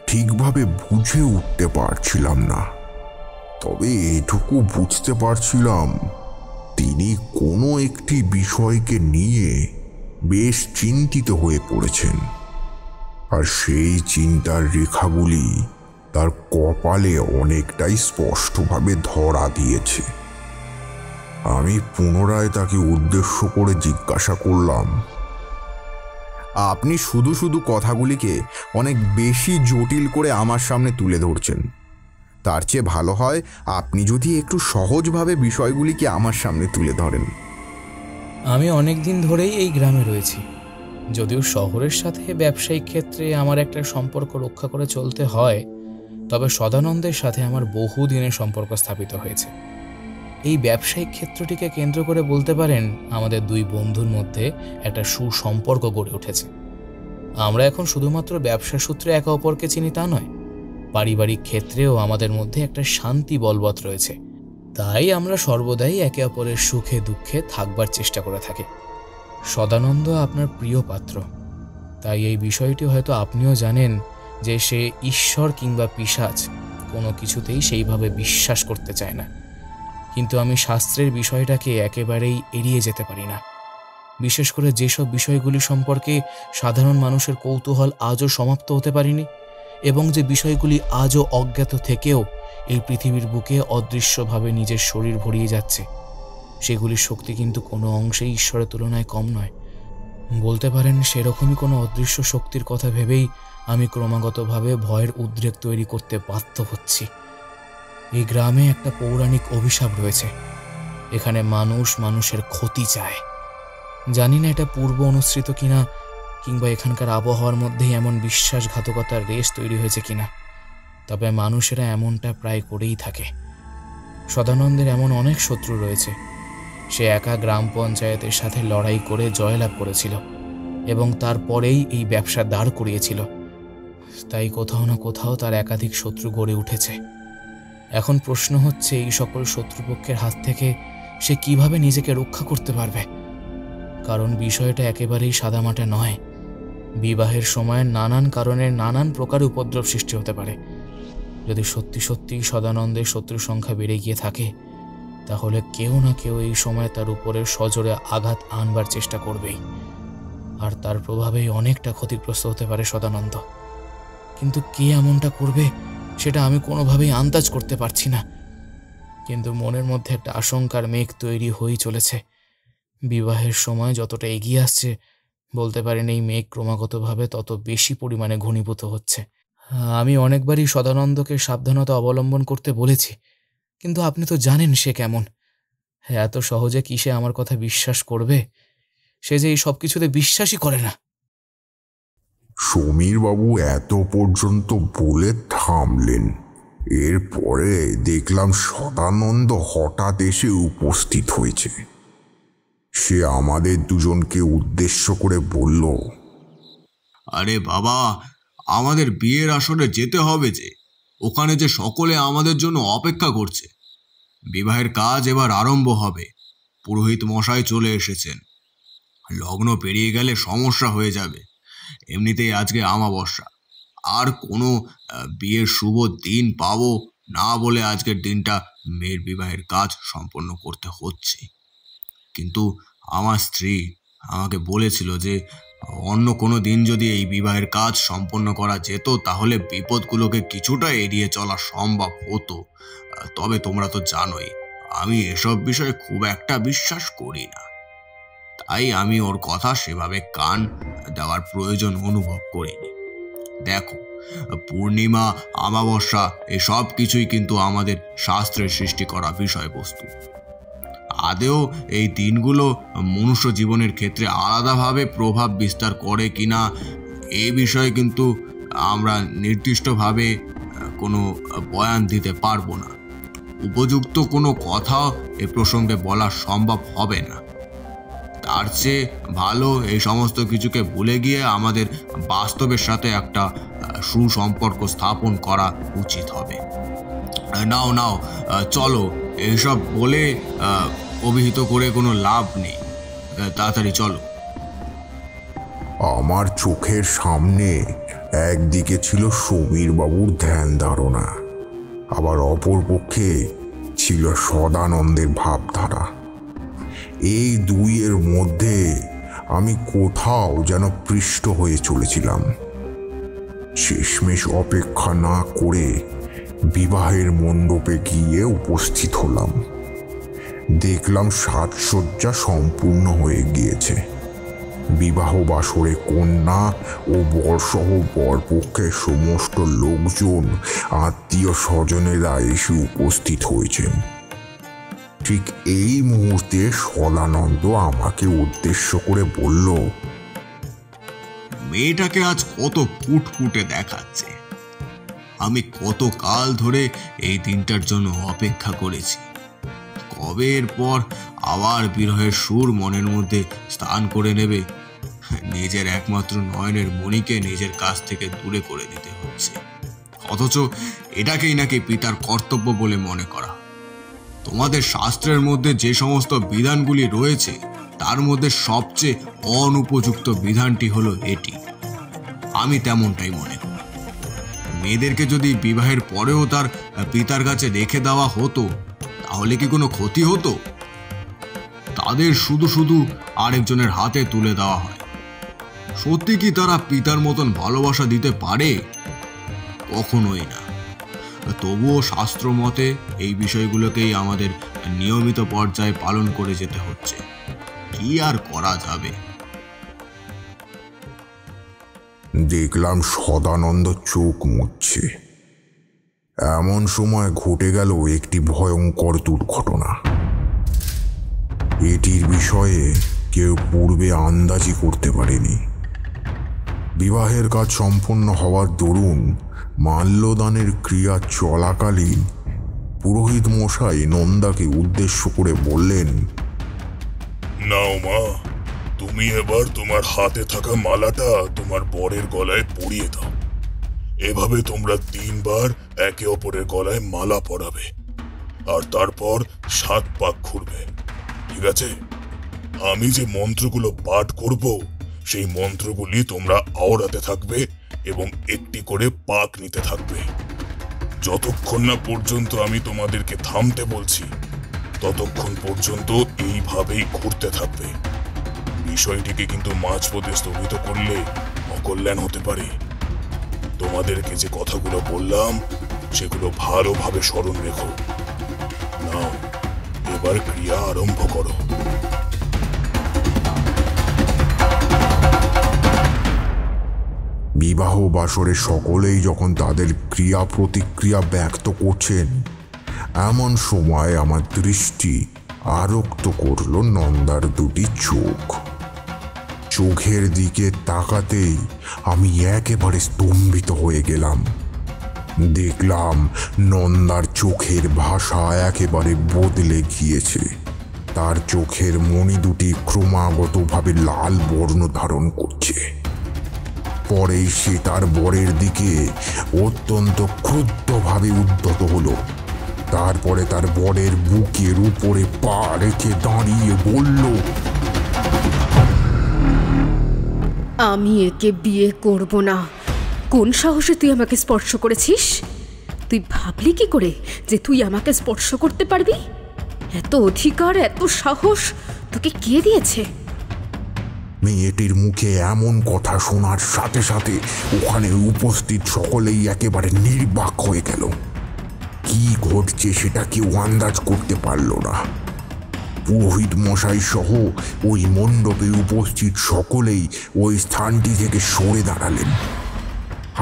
Speaker 7: ঠিকভাবে বুঝে উঠতে পারছিলাম না, তবে এটুকু বুঝতে পারছিলাম তিনি কোনো একটি বিষয়কে নিয়ে বেশ চিন্তিত হয়ে পড়েছেন, আর সেই চিন্তার রেখাগুলি তার কপালে অনেকটাই স্পষ্টভাবে ধরা দিয়েছে। আমি পুনরায় তাকে উদ্দেশ্য করে জিজ্ঞাসা করলাম,
Speaker 2: আপনি শুধু শুধু কথাগুলিকে অনেক বেশি জটিল করে আমার সামনে তুলে ধরছেন। তার চেয়ে ভালো হয় আপনি যদি একটু সহজভাবে বিষয়গুলিকে আমার সামনে তুলে ধরেন।
Speaker 9: আমি অনেক দিন ধরেই এই গ্রামে রয়েছি, যদিও শহরের সাথে ব্যবসায়িক ক্ষেত্রে আমার একটা সম্পর্ক রক্ষা করে চলতে হয়, তবে সদানন্দের সাথে আমার বহুদিনের সম্পর্ক স্থাপিত হয়েছে। এই ব্যবসায়িক ক্ষেত্রটিকে কেন্দ্র করে বলতে পারেন আমাদের দুই বন্ধুর মধ্যে একটা সুসম্পর্ক গড়ে উঠেছে। আমরা এখন শুধুমাত্র ব্যবসা সূত্রে একে অপরকে চিনি তা নয়, পারিবারিক ক্ষেত্রেও আমাদের মধ্যে একটা শান্তি বলবৎ রয়েছে। তাই আমরা সর্বদাই একে অপরের সুখে দুঃখে থাকবার চেষ্টা করে থাকি। সদানন্দ আপনার প্রিয় পাত্র, তাই এই বিষয়টি হয়তো আপনিও জানেন যে সে ঈশ্বর কিংবা পিশাচ কোনো কিছুতেই সেইভাবে বিশ্বাস করতে চায় না। কিন্তু আমি শাস্ত্রের বিষয়টাকে একেবারেই এড়িয়ে যেতে পারি না, বিশেষ করে যেসব বিষয়গুলি সম্পর্কে সাধারণ মানুষের কৌতূহল আজও সমাপ্ত হতে পারেনি, এবং যে বিষয়গুলি আজও অজ্ঞাত থেকেও এই পৃথিবীর বুকে অদৃশ্যভাবে নিজের শরীর ভরিয়ে যাচ্ছে। সেগুলির শক্তি কিন্তু কোনো অংশেই ঈশ্বরের তুলনায় কম নয়। বলতে পারেন সেরকমই কোনো অদৃশ্য শক্তির কথা ভেবেই আমি ক্রমাগতভাবে ভয়ের উদ্রেক তৈরি করতে বাধ্য হচ্ছি। এই গ্রামে একটা পৌরাণিক অভিশাপ রয়েছে। এখানে মানুষ মানুষের ক্ষতি চায়। জানি না এটা পূর্ব অনুসৃত কিনা, কিংবা এখানকার আবহাওয়ার মধ্যেই এমন বিশ্বাসঘাতকতার রেশ তৈরি হয়েছে কিনা, তবে মানুষেরা এমনটা প্রায় করেই থাকে। সদানন্দের এমন অনেক শত্রু রয়েছে। সে একা গ্রাম পঞ্চায়েতের সাথে লড়াই করে জয়লাভ করেছিল এবং তারপরেই এই ব্যবসা দাঁড় করিয়েছিল। তাই কোথাও না কোথাও তার একাধিক শত্রু গড়ে উঠেছে। এখন প্রশ্ন হচ্ছে, এই সকল শত্রুপক্ষের হাত থেকে সে কিভাবে নিজেকে রক্ষা করতে পারবে? কারণ বিষয়টা একেবারেই সাদামাটা নয়। বিবাহের সময় নানান কারণের নানান প্রকার উপদ্রব সৃষ্টি হতে পারে। যদি সত্যি সত্যিই সদানন্দের শত্রুর সংখ্যা বেড়ে গিয়ে থাকে, তাহলে কেউ না কেউ এই সময় তার উপরে সজোরে আঘাত আনবার চেষ্টা করবেই, আর তার প্রভাবেই অনেকটা ক্ষতিগ্রস্ত হতে পারে সদানন্দ। কিন্তু কে এমনটা করবে সেটা আমি কোনোভাবেই আন্দাজ করতে পারছি না। কিন্তু মনের মধ্যে একটা আশঙ্কার মেঘ তৈরি হয়ে চলেছে। বিবাহের সময় যতটা এগিয়ে আসছে, বলতে পারেন এই মেঘ ক্রমাগতভাবে তত বেশি পরিমাণে ঘনীভূত হচ্ছে। আমি অনেকবারই সদানন্দকে সাবধানতা অবলম্বন করতে বলেছি, কিন্তু আপনি তো জানেন সে কেমন। এত সহজে কি সে আমার কথা বিশ্বাস করবে? সে যে এই সব কিছুতে বিশ্বাসই করে না।
Speaker 7: সমীর বাবু এত পর্যন্ত বলে থামলেন। এরপরে দেখলাম সদানন্দ হঠাৎ এসে উপস্থিত হয়েছে। সে আমাদের দুজনকে উদ্দেশ্য করে বলল,
Speaker 8: আরে বাবা, আমাদের বিয়ের আসরে যেতে হবে যে। ওখানে যে সকলে আমাদের জন্য অপেক্ষা করছে। বিবাহের কাজ এবার আরম্ভ হবে। পুরোহিত মশাই চলে এসেছেন। লগ্ন পেরিয়ে গেলে সমস্যা হয়ে যাবে। এমনিতেই আজকে আমাবস্যা, আর কোনো বিয়ের শুভ দিন পাবো না বলে আজকের দিনটা মেয়ের বিবাহের কাজ সম্পন্ন করতে হচ্ছে। কিন্তু আমার স্ত্রী আমাকে বলেছিল যে অন্য কোনো দিন যদি এই বিবাহের কাজ সম্পন্ন করা যেত, তাহলে বিপদগুলোকে কিছুটা এড়িয়ে চলা সম্ভব হতো। তবে তোমরা তো জানোই আমি এসব বিষয়ে খুব একটা বিশ্বাস করি না। তাই আমি ওর কথা সেভাবে কান দেওয়ার প্রয়োজন অনুভব করিনি। দেখো, পূর্ণিমা, আমাবস্যা এসব কিছুই কিন্তু আমাদের শাস্ত্রের সৃষ্টি করা বিষয়বস্তু। আদেও এই দিনগুলো মনুষ্য জীবনের ক্ষেত্রে আলাদাভাবে প্রভাব বিস্তার করে কিনা এ বিষয়ে কিন্তু আমরা নির্দিষ্টভাবে কোনো বয়ান দিতে পারবো না। উপযুক্ত কোনো কথা এ প্রসঙ্গে বলা সম্ভব হবে না। তার চেয়ে ভালো এই সমস্ত কিছুকে ভুলে গিয়ে আমাদের বাস্তবের সাথে একটা সুসম্পর্ক স্থাপন করা উচিত হবে। নাও নাও, চলো। এইসব বলে অভিহিত করে কোনো লাভ নেই। তাড়াতাড়ি চলো।
Speaker 7: আমার চোখের সামনে একদিকে ছিল সমীর বাবুর ধ্যান ধারণা, আবার অপর পক্ষে ছিল সদানন্দের ভাবধারা। এই দুইয়ের মধ্যে আমি কোথাও যেন পৃষ্ঠ হয়ে চলেছিলাম। শেষমেশ অপেক্ষা না করে বিবাহের মণ্ডপে গিয়ে উপস্থিত হলাম। দেখলাম সাজসজ্জা সম্পূর্ণ হয়ে গিয়েছে। বিবাহ বাসরে কন্যা ও বরসহ বরপক্ষের সমস্ত লোকজন, আত্মীয় স্বজনেরা এসে উপস্থিত হয়েছেন। ঠিক এই মুহূর্তে সদানন্দ আমাকে উদ্দেশ্য করে বলল,
Speaker 8: মেয়েটাকে আজ কত ফুটফুটে দেখাচ্ছে। আমি কত কাল ধরে এই দিনটার জন্য অপেক্ষা করেছি। কবে এরপর আবার বিরহের সুর মনের মধ্যে স্থান করে নেবে। নিজের একমাত্র নয়নের মণিকে নিজের কাছ থেকে দূরে করে দিতে হচ্ছে, অথচ এটাকেই নাকি পিতার কর্তব্য বলে মনে করা। তোমাদের শাস্ত্রের মধ্যে যে সমস্ত বিধানগুলি রয়েছে তার মধ্যে সবচেয়ে অনুপযুক্ত বিধানটি হলো এটি। আমি তেমনটাই মনে করি। মেয়েদেরকে যদি বিবাহের পরেও তার পিতার কাছে রেখে দেওয়া হতো তাহলে কি কোনো ক্ষতি হতো? তাদের শুধু শুধু আরেকজনের হাতে তুলে দেওয়া হয়। সত্যি কি তারা পিতার মতন ভালোবাসা দিতে পারে? কখনোই না। তবুও শাস্ত্র মতে এই বিষয়গুলোকেই আমাদের নিয়মিত পর্যায়ে পালন করে যেতে হচ্ছে। কি আর করা যাবে?
Speaker 7: দেখলাম সদানন্দ চোখ মুছছে। এমন সময় ঘটে গেল একটি ভয়ঙ্কর দুর্ঘটনা। এটির বিষয়ে কেউ পূর্বে আন্দাজি করতে পারেনি। বিবাহের কাজ সম্পন্ন হওয়ার দরুন মাল্যদানের ক্রিয়া চলাকালীন পুরোহিত মশাই নন্দাকে উদ্দেশ্য করে বললেন,
Speaker 10: নাও মা, তুমি এবার তোমার হাতে থাকা মালাটা তোমার বরের গলায় পরিয়ে দাও। এভাবে তোমরা 3 বার একে অপরের গলায় মালা পরাবে, আর তারপর 7 পাক ঘুরবে। ঠিক আছে? আমি যে মন্ত্রগুলো পাঠ করব সেই মন্ত্রগুলি তোমরা আওড়াতে থাকবে এবং একটি করে পাক নিতে থাকবে। যতক্ষণ না পর্যন্ত আমি তোমাদেরকে থামতে বলছি ততক্ষণ পর্যন্ত এইভাবেই ঘুরতে থাকবে। বিষয়টিকে কিন্তু মাঝপথে স্থগিত করলে অকল্যাণ হতে পারে। তোমাদেরকে যে কথাগুলো বললাম সেগুলো ভালোভাবে স্মরণ রেখো। নাও, এবার ক্রিয়া আরম্ভ করো।
Speaker 7: বিবাহ বাসরে সকলেই যখন তাদের ক্রিয়া প্রতিক্রিয়া ব্যক্ত করছেন, এমন সময় আমার দৃষ্টি আরক্ত করল নন্দার দুটি চোখ। চোখের দিকে তাকাতেই আমি একেবারে স্তম্ভিত হয়ে গেলাম। দেখলাম নন্দার চোখের ভাষা একেবারে বদলে গিয়েছে। তার চোখের মণি দুটি ক্রমাগতভাবে লাল বর্ণ ধারণ করছে। পরেই সে তার বরের দিকে অত্যন্ত ক্রুদ্ধভাবে উদ্যত হলো। তারপরে তার বরের বুকের উপরে পা রেখে দাঁড়িয়ে বলল,
Speaker 1: আমি একে বিয়ে করব না। কোন সাহসে তুই আমাকে স্পর্শ করেছিস? তুই ভাবলি কি করে যে তুই আমাকে স্পর্শ করতে পারবি? এত অধিকার, এত সাহস তোকে কে দিয়েছে?
Speaker 7: মেয়েটির মুখে এমন কথা শোনার সাথে সাথে ওখানে উপস্থিত সকলেই একেবারে নির্বাক হয়ে গেল। কি ঘটছে সেটা কেউ আন্দাজ করতে পারল না। পুরোহিত মশাই সহ ওই মণ্ডপে উপস্থিত সকলেই ওই স্থানটি থেকে সরে দাঁড়ালেন।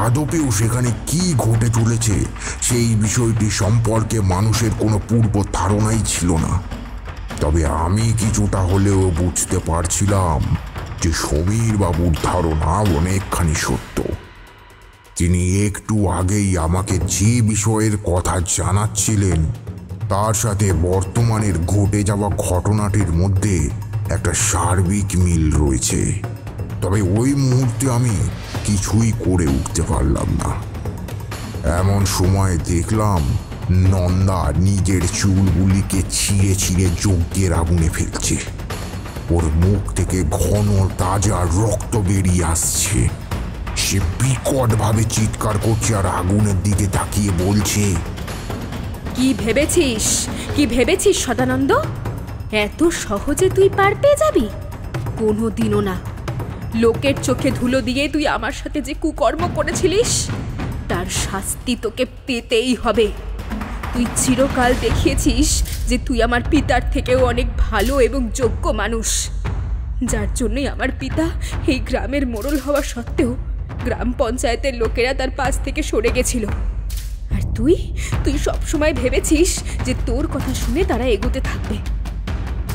Speaker 7: আদপেও সেখানে কি ঘটে চলেছে সেই বিষয়টি সম্পর্কে মানুষের কোনো পূর্ব ধারণাই ছিল না। তবে আমি কিছুটা হলেও বুঝতে পারছিলাম যে সমীর বাবুর ধারণা অনেকখানি সত্য। তিনি একটু আগেই আমাকে যে বিষয়ের কথা জানাচ্ছিলেন তার সাথে বর্তমানের ঘটে যাওয়া ঘটনাটির মধ্যে একটা সার্বিক মিল রয়েছে। তবে ওই মুহূর্তে আমি কিছুই করে উঠতে পারলাম না। এমন সময় দেখলাম নন্দা নিজের চুলগুলিকে ছিঁড়ে ছিঁড়ে যজ্ঞের আগুনে ফেলছে। ওর মুখ থেকে ঘন তাজা রক্ত বেরিয়ে আসছে। সে বিকটভাবে চিৎকার করছে আর আগুনের দিকে তাকিয়ে বলছে,
Speaker 1: কি ভেবেছিস সদানন্দ? এত সহজে তুই পার পেয়ে যাবি? কোনোদিনও না। লোকের চোখে ধুলো দিয়ে তুই আমার সাথে যে কুকর্ম করেছিলিস তার শাস্তি তোকে পেতেই হবে। তুই চিরকাল দেখিয়েছিস যে তুই আমার পিতার থেকেও অনেক ভালো এবং যোগ্য মানুষ, যার জন্যই আমার পিতা এই গ্রামের মোড়ল হওয়া সত্ত্বেও গ্রাম পঞ্চায়েতের লোকেরা তার পাশ থেকে সরে গেছিল। আর তুই সবসময় ভেবেছিস যে তোর কথা শুনে তারা এগোতে থাকবে।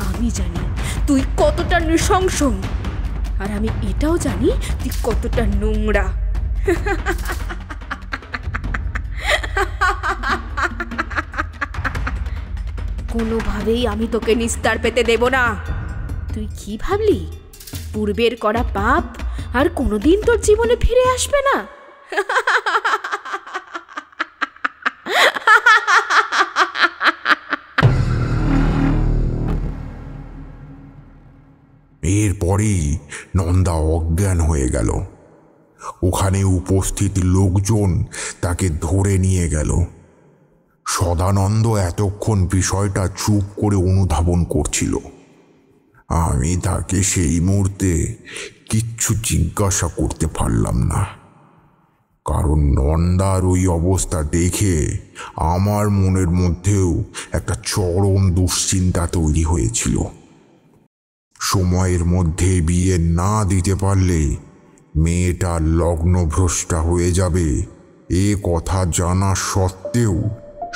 Speaker 1: আমি জানি তুই কতটা নৃশংস। আর আমি এটাও জানি তুই কতটা নোংরা। কোনোভাবেই আমি তোকে নিস্তার পেতে দেব না। তুই কি ভাবলি পূর্বের করা পাপ আর কোনোদিন তোর জীবনে ফিরে আসবে না?
Speaker 7: এরপরেই নন্দা অজ্ঞান হয়ে গেল। ওখানে উপস্থিত লোকজন তাকে ধরে নিয়ে গেল। সদানন্দ এতক্ষণ বিষয়টা চুপ করে অনুধাবন করছিল। আমি তাকে সেই মুহূর্তে কিচ্ছু জিজ্ঞাসা করতে পারলাম না, কারণ নন্দার ওই অবস্থা দেখে আমার মনের মধ্যেও একটা চরম দুশ্চিন্তা তৈরি হয়েছিল। সময়ের মধ্যে বিয়ে না দিতে পারলে মেয়েটা লগ্নভ্রষ্টা হয়ে যাবে এ কথা জানা সত্ত্বেও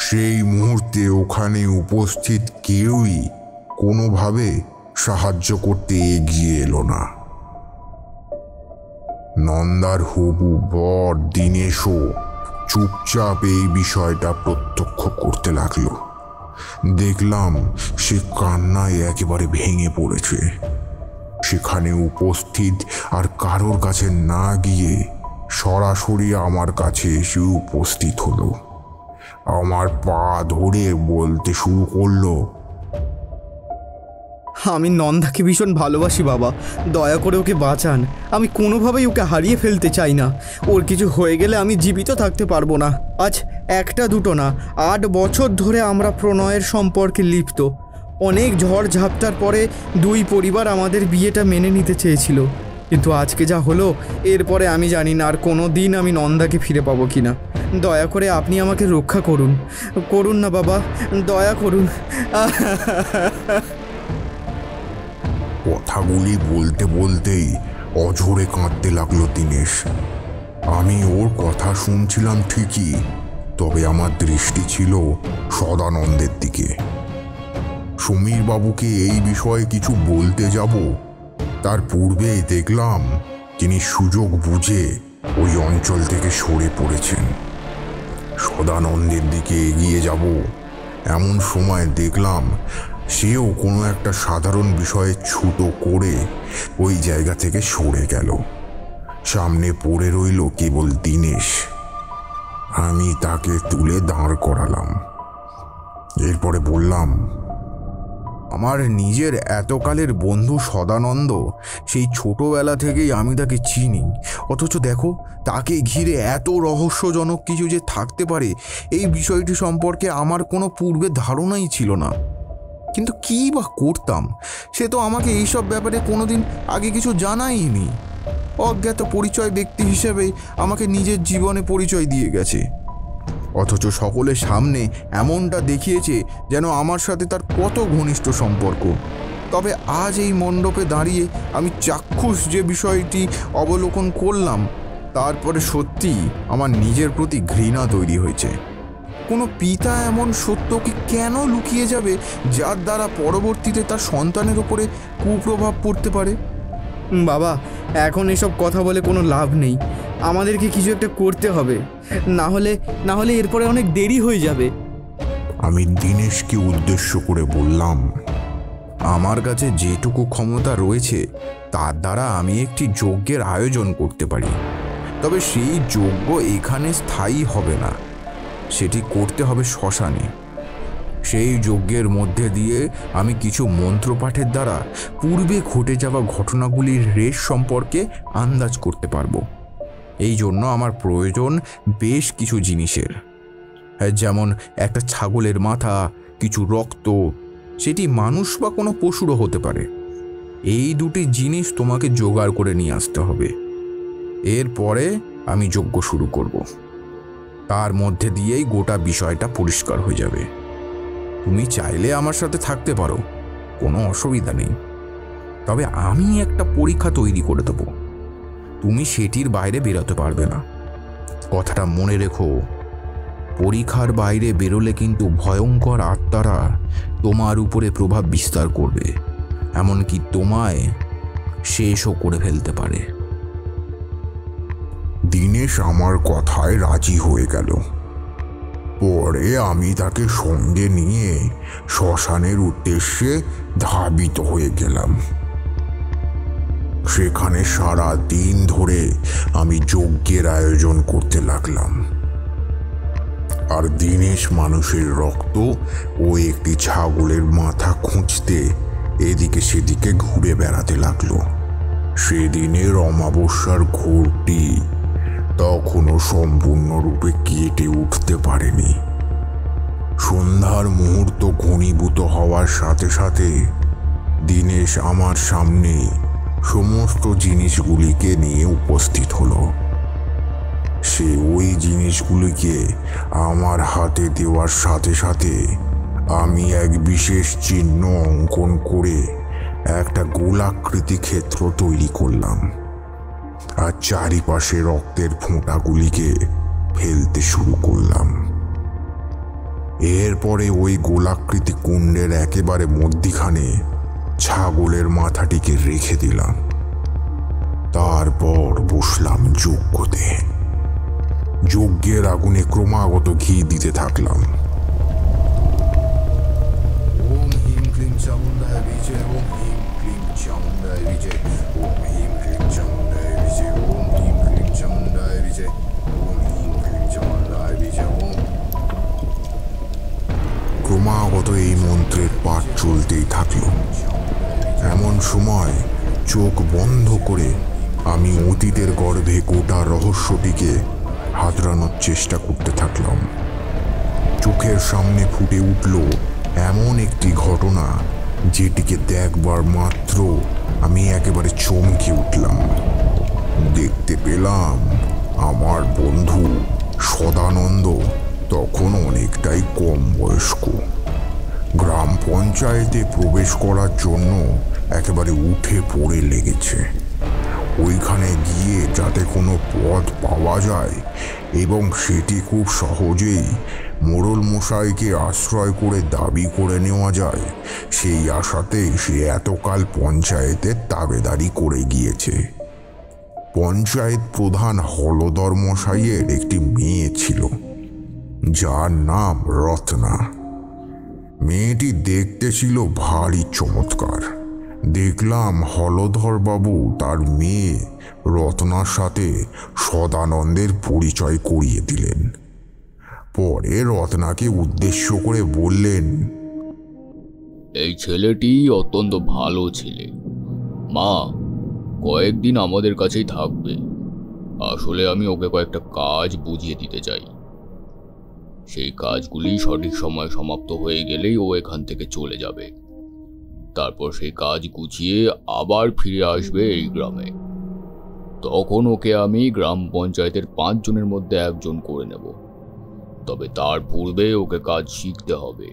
Speaker 7: সেই মুহূর্তে ওখানে উপস্থিত কেউই কোনোভাবে সাহায্য করতে এগিয়ে এলো না। নন্দার হবু বর দীনেশও চুপচাপ এই বিষয়টা প্রত্যক্ষ করতে লাগলো। দেখলাম সে কান্নায় একেবারে ভেঙে পড়েছে। সেখানে উপস্থিত আর কারোর কাছে না গিয়ে সরাসরি আমার কাছে এসে উপস্থিত হলো। আমার পা ধরে বলতে শুরু করলো,
Speaker 11: আমি নন্দাকে ভীষণ ভালোবাসি বাবা, দয়া করে ওকে বাঁচান। আমি কোনোভাবেই ওকে হারিয়ে ফেলতে চাই না। ওর কিছু হয়ে গেলে আমি জীবিত থাকতে পারবো না। আজ একটা দুটো না, 8 বছর ধরে আমরা প্রণয়ের সম্পর্কে লিপ্ত। অনেক ঝড় ঝাপটার পরে দুই পরিবার আমাদের বিয়েটা মেনে নিতে চেয়েছিল, কিন্তু আজকে যা হলো এরপরে আমি জানি না আর কোনো দিন আমি নন্দাকে ফিরে পাবো কিনা। দয়া করে আপনি আমাকে রক্ষা করুন, করুন না বাবা, দয়া করুন।
Speaker 7: কথাগুলি বলতে বলতেই অঝরে কাঁদতে লাগলো দীনেশ। আমি ওর কথা শুনছিলাম ঠিকই, তবে আমার দৃষ্টি ছিল সদানন্দের দিকে। সমীর বাবুকে এই বিষয়ে কিছু বলতে যাব, তার পূর্বে দেখলাম তিনি সুযোগ বুঝে ওই অঞ্চল থেকে সরে পড়েছেন। সদানন্দের দিকে এগিয়ে যাব এমন সময় দেখলাম সেও কোনো একটা সাধারণ বিষয়ে ছুতো করে ওই জায়গা থেকে সরে গেল। সামনে পড়ে রইল কেবল দীনেশ। আমি তাকে তুলে দাঁড় করালাম। এরপরে বললাম,
Speaker 2: আমার নিজের এতকালের বন্ধু সদানন্দ, সেই ছোটবেলা থেকেই আমি তাকে চিনি। অথচ দেখো, তাকে ঘিরে এত রহস্যজনক কিছু যে থাকতে পারে এই বিষয়টি সম্পর্কে আমার কোনো পূর্বে ধারণাই ছিল না। কিন্তু কী বা করতাম, সে তো আমাকে এইসব ব্যাপারে কোনোদিন আগে কিছু জানাইনি। অজ্ঞাত পরিচয় ব্যক্তি হিসেবে আমাকে নিজের জীবনে পরিচয় দিয়ে গেছে, অথচ সকলের সামনে এমনটা দেখিয়েছে যেন আমার সাথে তার কত ঘনিষ্ঠ সম্পর্ক। তবে আজ এই মণ্ডপে দাঁড়িয়ে আমি চাক্ষুষ যে বিষয়টি অবলোকন করলাম, তারপরে সত্যিই আমার নিজের প্রতি ঘৃণা তৈরি হয়েছে। কোনো পিতা এমন সত্যকে কেন লুকিয়ে যাবে যার দ্বারা পরবর্তীতে তার সন্তানের উপরে কুপ্রভাব পড়তে পারে?
Speaker 11: বাবা, এখন এসব কথা বলে কোনো লাভ নেই। আমাদেরকে কিছু একটা করতে হবে, না হলে এরপরে অনেক দেরি হয়ে যাবে।
Speaker 7: আমি দীনেশকে উদ্দেশ্য করে বললাম,
Speaker 2: আমার কাছে যেটুকু ক্ষমতা রয়েছে তার দ্বারা আমি একটি যজ্ঞের আয়োজন করতে পারি। তবে সেই যজ্ঞ এখানে স্থায়ী হবে না, সেটি করতে হবে শ্মশানে। সেই যজ্ঞের মধ্যে দিয়ে আমি কিছু মন্ত্রপাঠের দ্বারা পূর্বে ঘটে যাওয়া ঘটনাগুলির রেশ সম্পর্কে আন্দাজ করতে পারবো। এই জন্য আমার প্রয়োজন বেশ কিছু জিনিসের, যেমন একটা ছাগলের মাথা, কিছু রক্ত, সেটি মানুষ বা কোনো পশুরও হতে পারে। এই দুটি জিনিস তোমাকে জোগাড় করে নিয়ে আসতে হবে। এরপরে আমি যজ্ঞ শুরু করব। তার মধ্যে দিয়েই গোটা বিষয়টা পরিষ্কার হয়ে যাবে। তুমি চাইলে আমার সাথে থাকতে পারো, কোনো অসুবিধা নেই। তবে আমি একটা পরীক্ষা তৈরি করে দেবো, তুমি সেটির বাইরে বেরোতে পারবে না। কথাটা মনে রেখো, পরীক্ষার বাইরে বেরোলে কিন্তু ভয়ঙ্কর আত্মারা তোমার উপরে প্রভাব বিস্তার করবে, এমনকি তোমায়
Speaker 7: শেষও করে ফেলতে পারে। দীনেশ আমার কথায় রাজি হয়ে গেল। পরে আমি তাকে সঙ্গে নিয়ে শ্মশানের উদ্দেশ্যে ধাবিত হয়ে গেলাম। সেখানে সারা দিন ধরে আমি যজ্ঞের আয়োজন করতে লাগলাম, আর দীনেশ মানুষের রক্ত ও একটি ছাগলের মাথা খুঁজতে এদিকে সেদিকে ঘুরে বেড়াতে লাগলো। সেদিনের অমাবস্যার ঘোরটি তখনও সম্পূর্ণরূপে কেটে উঠতে পারেনি। সন্ধ্যার মুহূর্ত ঘনীভূত হওয়ার সাথে সাথে দীনেশ আমার সামনে সমস্ত জিনিসগুলিকে নিয়ে উপস্থিত হলো। সে ওই জিনিসগুলিকে আমার হাতে দেওয়ার সাথে সাথে আমি এক বিশেষ চিহ্ন অঙ্কন করে একটা গোলাকৃতি ক্ষেত্র তৈরি করলাম, আর চারিপাশে রক্তের ফোঁটাগুলিকে ফেলতে শুরু করলাম। এরপরে ওই গোলাকৃতি কুণ্ডের একেবারে মধ্যিখানে ছাগলের মাথাটিকে রেখে দিলাম। তারপর বসলাম যজ্ঞতে। যজ্ঞের আগুনে ক্রমাগত ঘি দিতে থাকলাম। ওম হিম ক্লিম চামুন্ডায় বিজয়, ওম হিম ক্লিম চামুন্ডায় বিজয়, ওম হিম ক্লিম চামুন্ডায় বিজয়, ওম হিম ক্লিম চামুন্ডায় বিজয়, ওম হিম ক্লিম চামুন্ডায় বিজয়। ক্রমাগত এই মন্ত্রের পাঠ চলতেই থাকলো। এমন সময় চোখ বন্ধ করে আমি অতীতের গর্ভে গোটা রহস্যটিকে হাতড়ানোর চেষ্টা করতে থাকলাম। চোখের সামনে ফুটে উঠল এমন একটি ঘটনা যেটিকে দেখবার মাত্র আমি একেবারে চমকে উঠলাম। দেখতে পেলাম আমার বন্ধু সদানন্দ তখন অনেকটাই কম বয়স্ক। গ্রাম পঞ্চায়েতে প্রবেশ করার জন্য একেবারে উঠে পড়ে লেগেছে। ওইখানে গিয়ে যাতে কোনো পদ পাওয়া যায় এবং সেটি খুব সহজেই মোড়ল মশাইকে আশ্রয় করে দাবি করে নেওয়া যায়, সেই আশাতেই সে এতকাল পঞ্চায়েতের তাবেদারি করে গিয়েছে। পঞ্চায়েত প্রধান হলদর মশাইয়ের একটি মেয়ে ছিল, যার নাম রত্না। মেয়েটি দেখতে ছিল ভারী চমৎকার। দেখলাম হলধর বাবু তার মেয়ে রত্নার সাথে সদানন্দের পরিচয় করিয়ে দিলেন। পরে রত্নাকে উদ্দেশ্য করে বললেন,
Speaker 12: এই ছেলেটি অত্যন্ত ভালো ছেলে, মা কয়েকদিন আমাদের কাছেই থাকবে। আসলে আমি ওকে কয়েকটা কাজ বুঝিয়ে দিতে চাই। সেই কাজগুলি সঠিক সময় সমাপ্ত হয়ে গেলেই ও এখান থেকে চলে যাবে। তারপর সেই কাজ গুছিয়ে আবার ফিরে আসবে এই গ্রামে। তখন ওকে আমি গ্রাম পঞ্চায়েতের 5 জনের মধ্যে একজন করে নেব। তবে তার পূর্বে ওকে কাজ শিখতে হবে।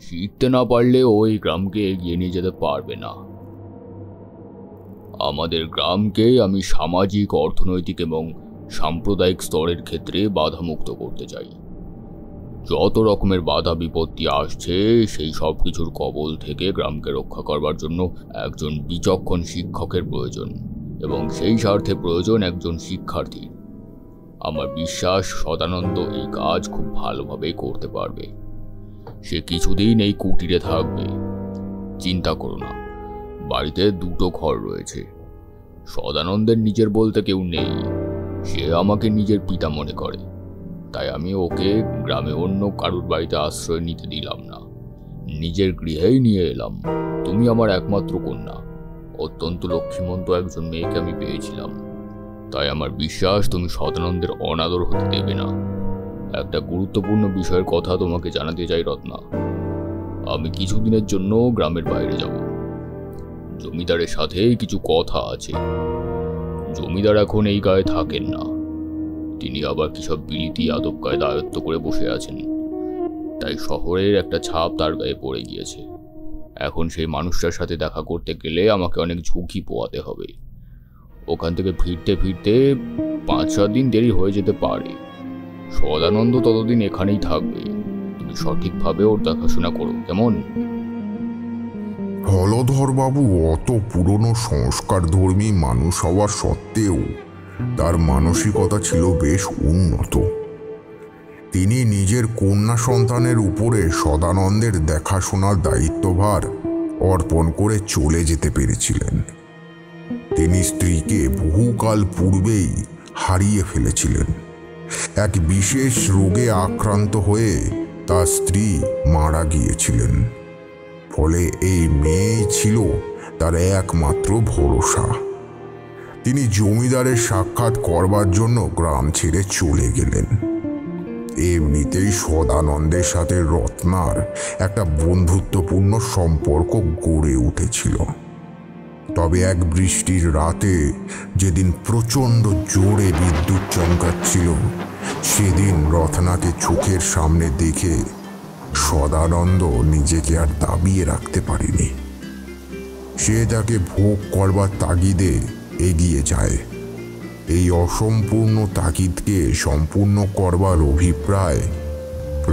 Speaker 12: শিখতে না পারলে ওই গ্রামকে এগিয়ে নিয়ে যেতে পারবে না। আমাদের গ্রামকে আমি সামাজিক, অর্থনৈতিক এবং সাম্প্রদায়িক স্তরের ক্ষেত্রে বাধামুক্ত করতে চাই। যত রকমের বাধা বিপত্তি আসছে সেই সব কিছুর কবল থেকে গ্রামকে রক্ষা করবার জন্য একজন বিচক্ষণ শিক্ষকের প্রয়োজন, এবং সেই স্বার্থে প্রয়োজন একজন শিক্ষার্থী। আমার বিশ্বাস সদানন্দ এই কাজ খুব ভালোভাবেই করতে পারবে। সে কিছুদিন এই কুটিরে থাকবে। চিন্তা করো না, বাড়িতে 2টো ঘর রয়েছে। সদানন্দের নিজের বলতে কেউ নেই। সে আমাকে নিজের পিতা মনে করে, তাই আমি ওকে গ্রামে অন্য কারুর বাড়িতে আশ্রয় নিতে দিলাম না, নিজের গৃহেই নিয়ে এলাম। তুমি আমার একমাত্র কন্যা, অত্যন্ত লক্ষ্মীমন্ত একজন মেয়েকে আমি পেয়েছিলাম। তাই আমার বিশ্বাস তুমি সদানন্দের অনাদর হতে দেবে না। একটা গুরুত্বপূর্ণ বিষয়ের কথা তোমাকে জানাতে চাই রত্না। আমি কিছুদিনের জন্য গ্রামের বাইরে যাব। জমিদারের সাথে কিছু কথা আছে। জমিদার এখন এই গায়ে থাকেন না। তিনি আবার কিসব বিলিতি আদব কায়দা আয়ত্ত করে বসে আছেন। তাই শহরের একটা ছাপ তার গায়ে পড়ে গিয়েছে। এখন সেই মানুষটার সাথে দেখা করতে গেলে আমাকে অনেক ঝুঁকি পোয়াতে হবে। ওখান থেকে ফিরতে ফিরতে 5-7 দিন দেরি হয়ে যেতে পারে। সদানন্দ ততদিন এখানেই থাকবে। তুমি সঠিকভাবে ওর দেখাশোনা করো, কেমন?
Speaker 7: হলধরবাবু অত পুরনো সংস্কারধর্মী মানুষ হওয়ার সত্ত্বেও তার মানসিকতা ছিল বেশ উন্নত। তিনি নিজের কন্যা সন্তানের উপরে সদানন্দের দেখাশোনার দায়িত্বভার অর্পণ করে চলে যেতে পেরেছিলেন। তিনি স্ত্রীকে বহুকাল পূর্বেই হারিয়ে ফেলেছিলেন। এক বিশেষ রোগে আক্রান্ত হয়ে তার স্ত্রী মারা গিয়েছিলেন। ফলে এই মেয়ে ছিল তার একমাত্র ভরসা। তিনি জমিদারের সাক্ষাৎ করবার জন্য গ্রাম ছেড়ে চলে গেলেন। এমনিতেই সদানন্দের সাথে রত্নার একটা বন্ধুত্বপূর্ণ সম্পর্ক গড়ে উঠেছিল। তবে এক বৃষ্টির রাতে যেদিন প্রচণ্ড জোরে বিদ্যুৎ চমকাচ্ছিল, সেদিন রত্নাকে চোখের সামনে দেখে সদানন্দ নিজেকে আর দাবিয়ে রাখতে পারেনি। সে তাকে ভোগ করবার তাগিদে এগিয়ে যায়। এই অসম্পূর্ণ তাগিদকে সম্পূর্ণ করবার অভিপ্রায়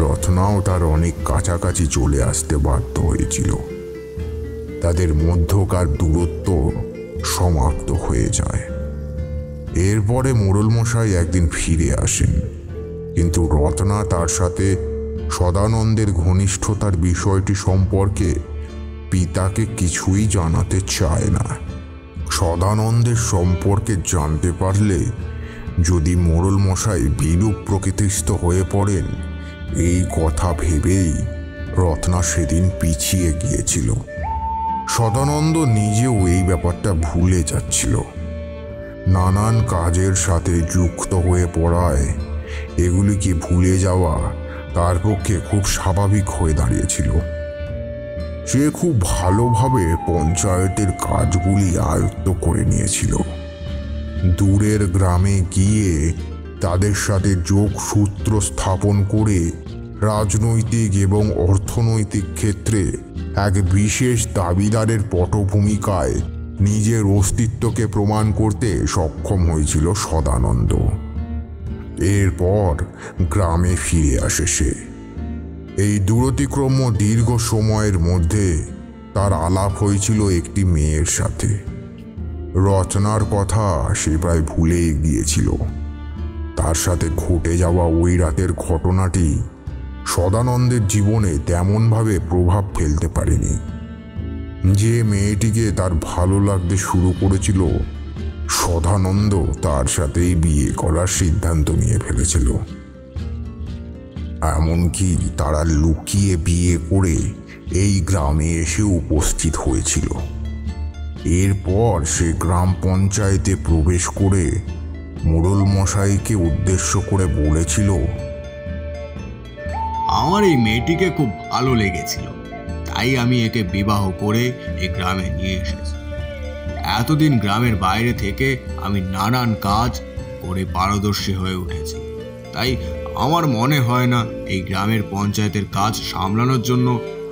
Speaker 7: রত্নাও তার অনেক কাছাকাছি চলে আসতে বাধ্য হয়েছিল। তাদের মধ্যকার দূরত্ব সমাপ্ত হয়ে যায়। এরপরে মোড়লমশাই একদিন ফিরে আসেন, কিন্তু রত্না তার সাথে সদানন্দের ঘনিষ্ঠতার বিষয়টি সম্পর্কে পিতাকে কিছুই জানাতে চায় না। সদানন্দের সম্পর্কে জানতে পারলে যদি মোড়লমশাই বিরূপ প্রকৃতিস্থ হয়ে পড়েন, এই কথা ভেবেই রত্না সেদিন পিছিয়ে গিয়েছিল। সদানন্দ নিজেও এই ব্যাপারটা ভুলে যাচ্ছিল। নানান কাজের সাথে যুক্ত হয়ে পড়ায় এগুলিকে ভুলে যাওয়া তার পক্ষে খুব স্বাভাবিক হয়ে দাঁড়িয়েছিল। সে খুব ভালোভাবে পঞ্চায়েতের কাজগুলি আয়ত্ত করে নিয়েছিল। দূরের গ্রামে গিয়ে তাদের সাথে যোগসূত্র স্থাপন করে রাজনৈতিক এবং অর্থনৈতিক ক্ষেত্রে এক বিশেষ দাবিদারের পটভূমিকায় নিজের অস্তিত্বকে প্রমাণ করতে সক্ষম হয়েছিল সদানন্দ। এরপর গ্রামে ফিরে আসে সে। এই দূরতিক্রম্য দীর্ঘ সময়ের মধ্যে তার আলাপ হয়েছিল একটি মেয়ের সাথে। রচনার কথা সে প্রায় ভুলেই গিয়েছিল। তার সাথে ঘটে যাওয়া ওই রাতের ঘটনাটি সদানন্দের জীবনে তেমনভাবে প্রভাব ফেলতে পারেনি। যে মেয়েটিকে তার ভালো লাগতে শুরু করেছিল, সদানন্দ তার সাথেই বিয়ে করার সিদ্ধান্ত নিয়ে ফেলেছিল। এমনকি তারা লুকিয়ে বিয়ে করে এই গ্রামে এসে উপস্থিত হয়েছিল। এরপর সে গ্রাম পঞ্চায়েতে প্রবেশ করে মোড়লমশাইকে উদ্দেশ্য করে বলেছিল,
Speaker 8: আমার এই মেয়েটিকে খুব ভালো লেগেছিল, তাই আমি একে বিবাহ করে এই গ্রামে নিয়ে এসেছি। এতদিন গ্রামের বাইরে থেকে আমি নানান কাজ করে পারদর্শী হয়ে উঠেছি, তাই আমার মনে হয় না এই গ্রামের পঞ্চায়েতের কাজ সামলানোর জন্য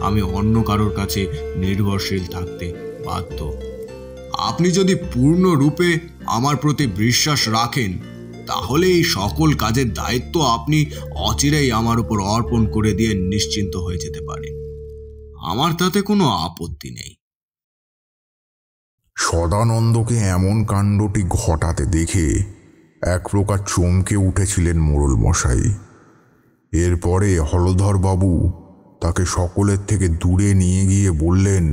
Speaker 8: আমি অন্য কারোর কাছে নির্ভরশীল থাকতে বাধ্য। আপনি যদি পূর্ণরূপে আমার প্রতি বিশ্বাস রাখেন, তাহলে এই সকল কাজের দায়িত্ব আপনি অচিরেই আমার উপর অর্পণ করে দিয়ে নিশ্চিন্ত হয়ে যেতে পারেন। আমার তাতে কোনো আপত্তি নেই।
Speaker 7: সদানন্দকে এমন কাণ্ডটি ঘটাতে দেখে এক প্রকার চমকে উঠেছিলেন মোড়লমশাই। এরপরে হলধরবাবু তাকে সকলের থেকে দূরে নিয়ে গিয়ে বললেন,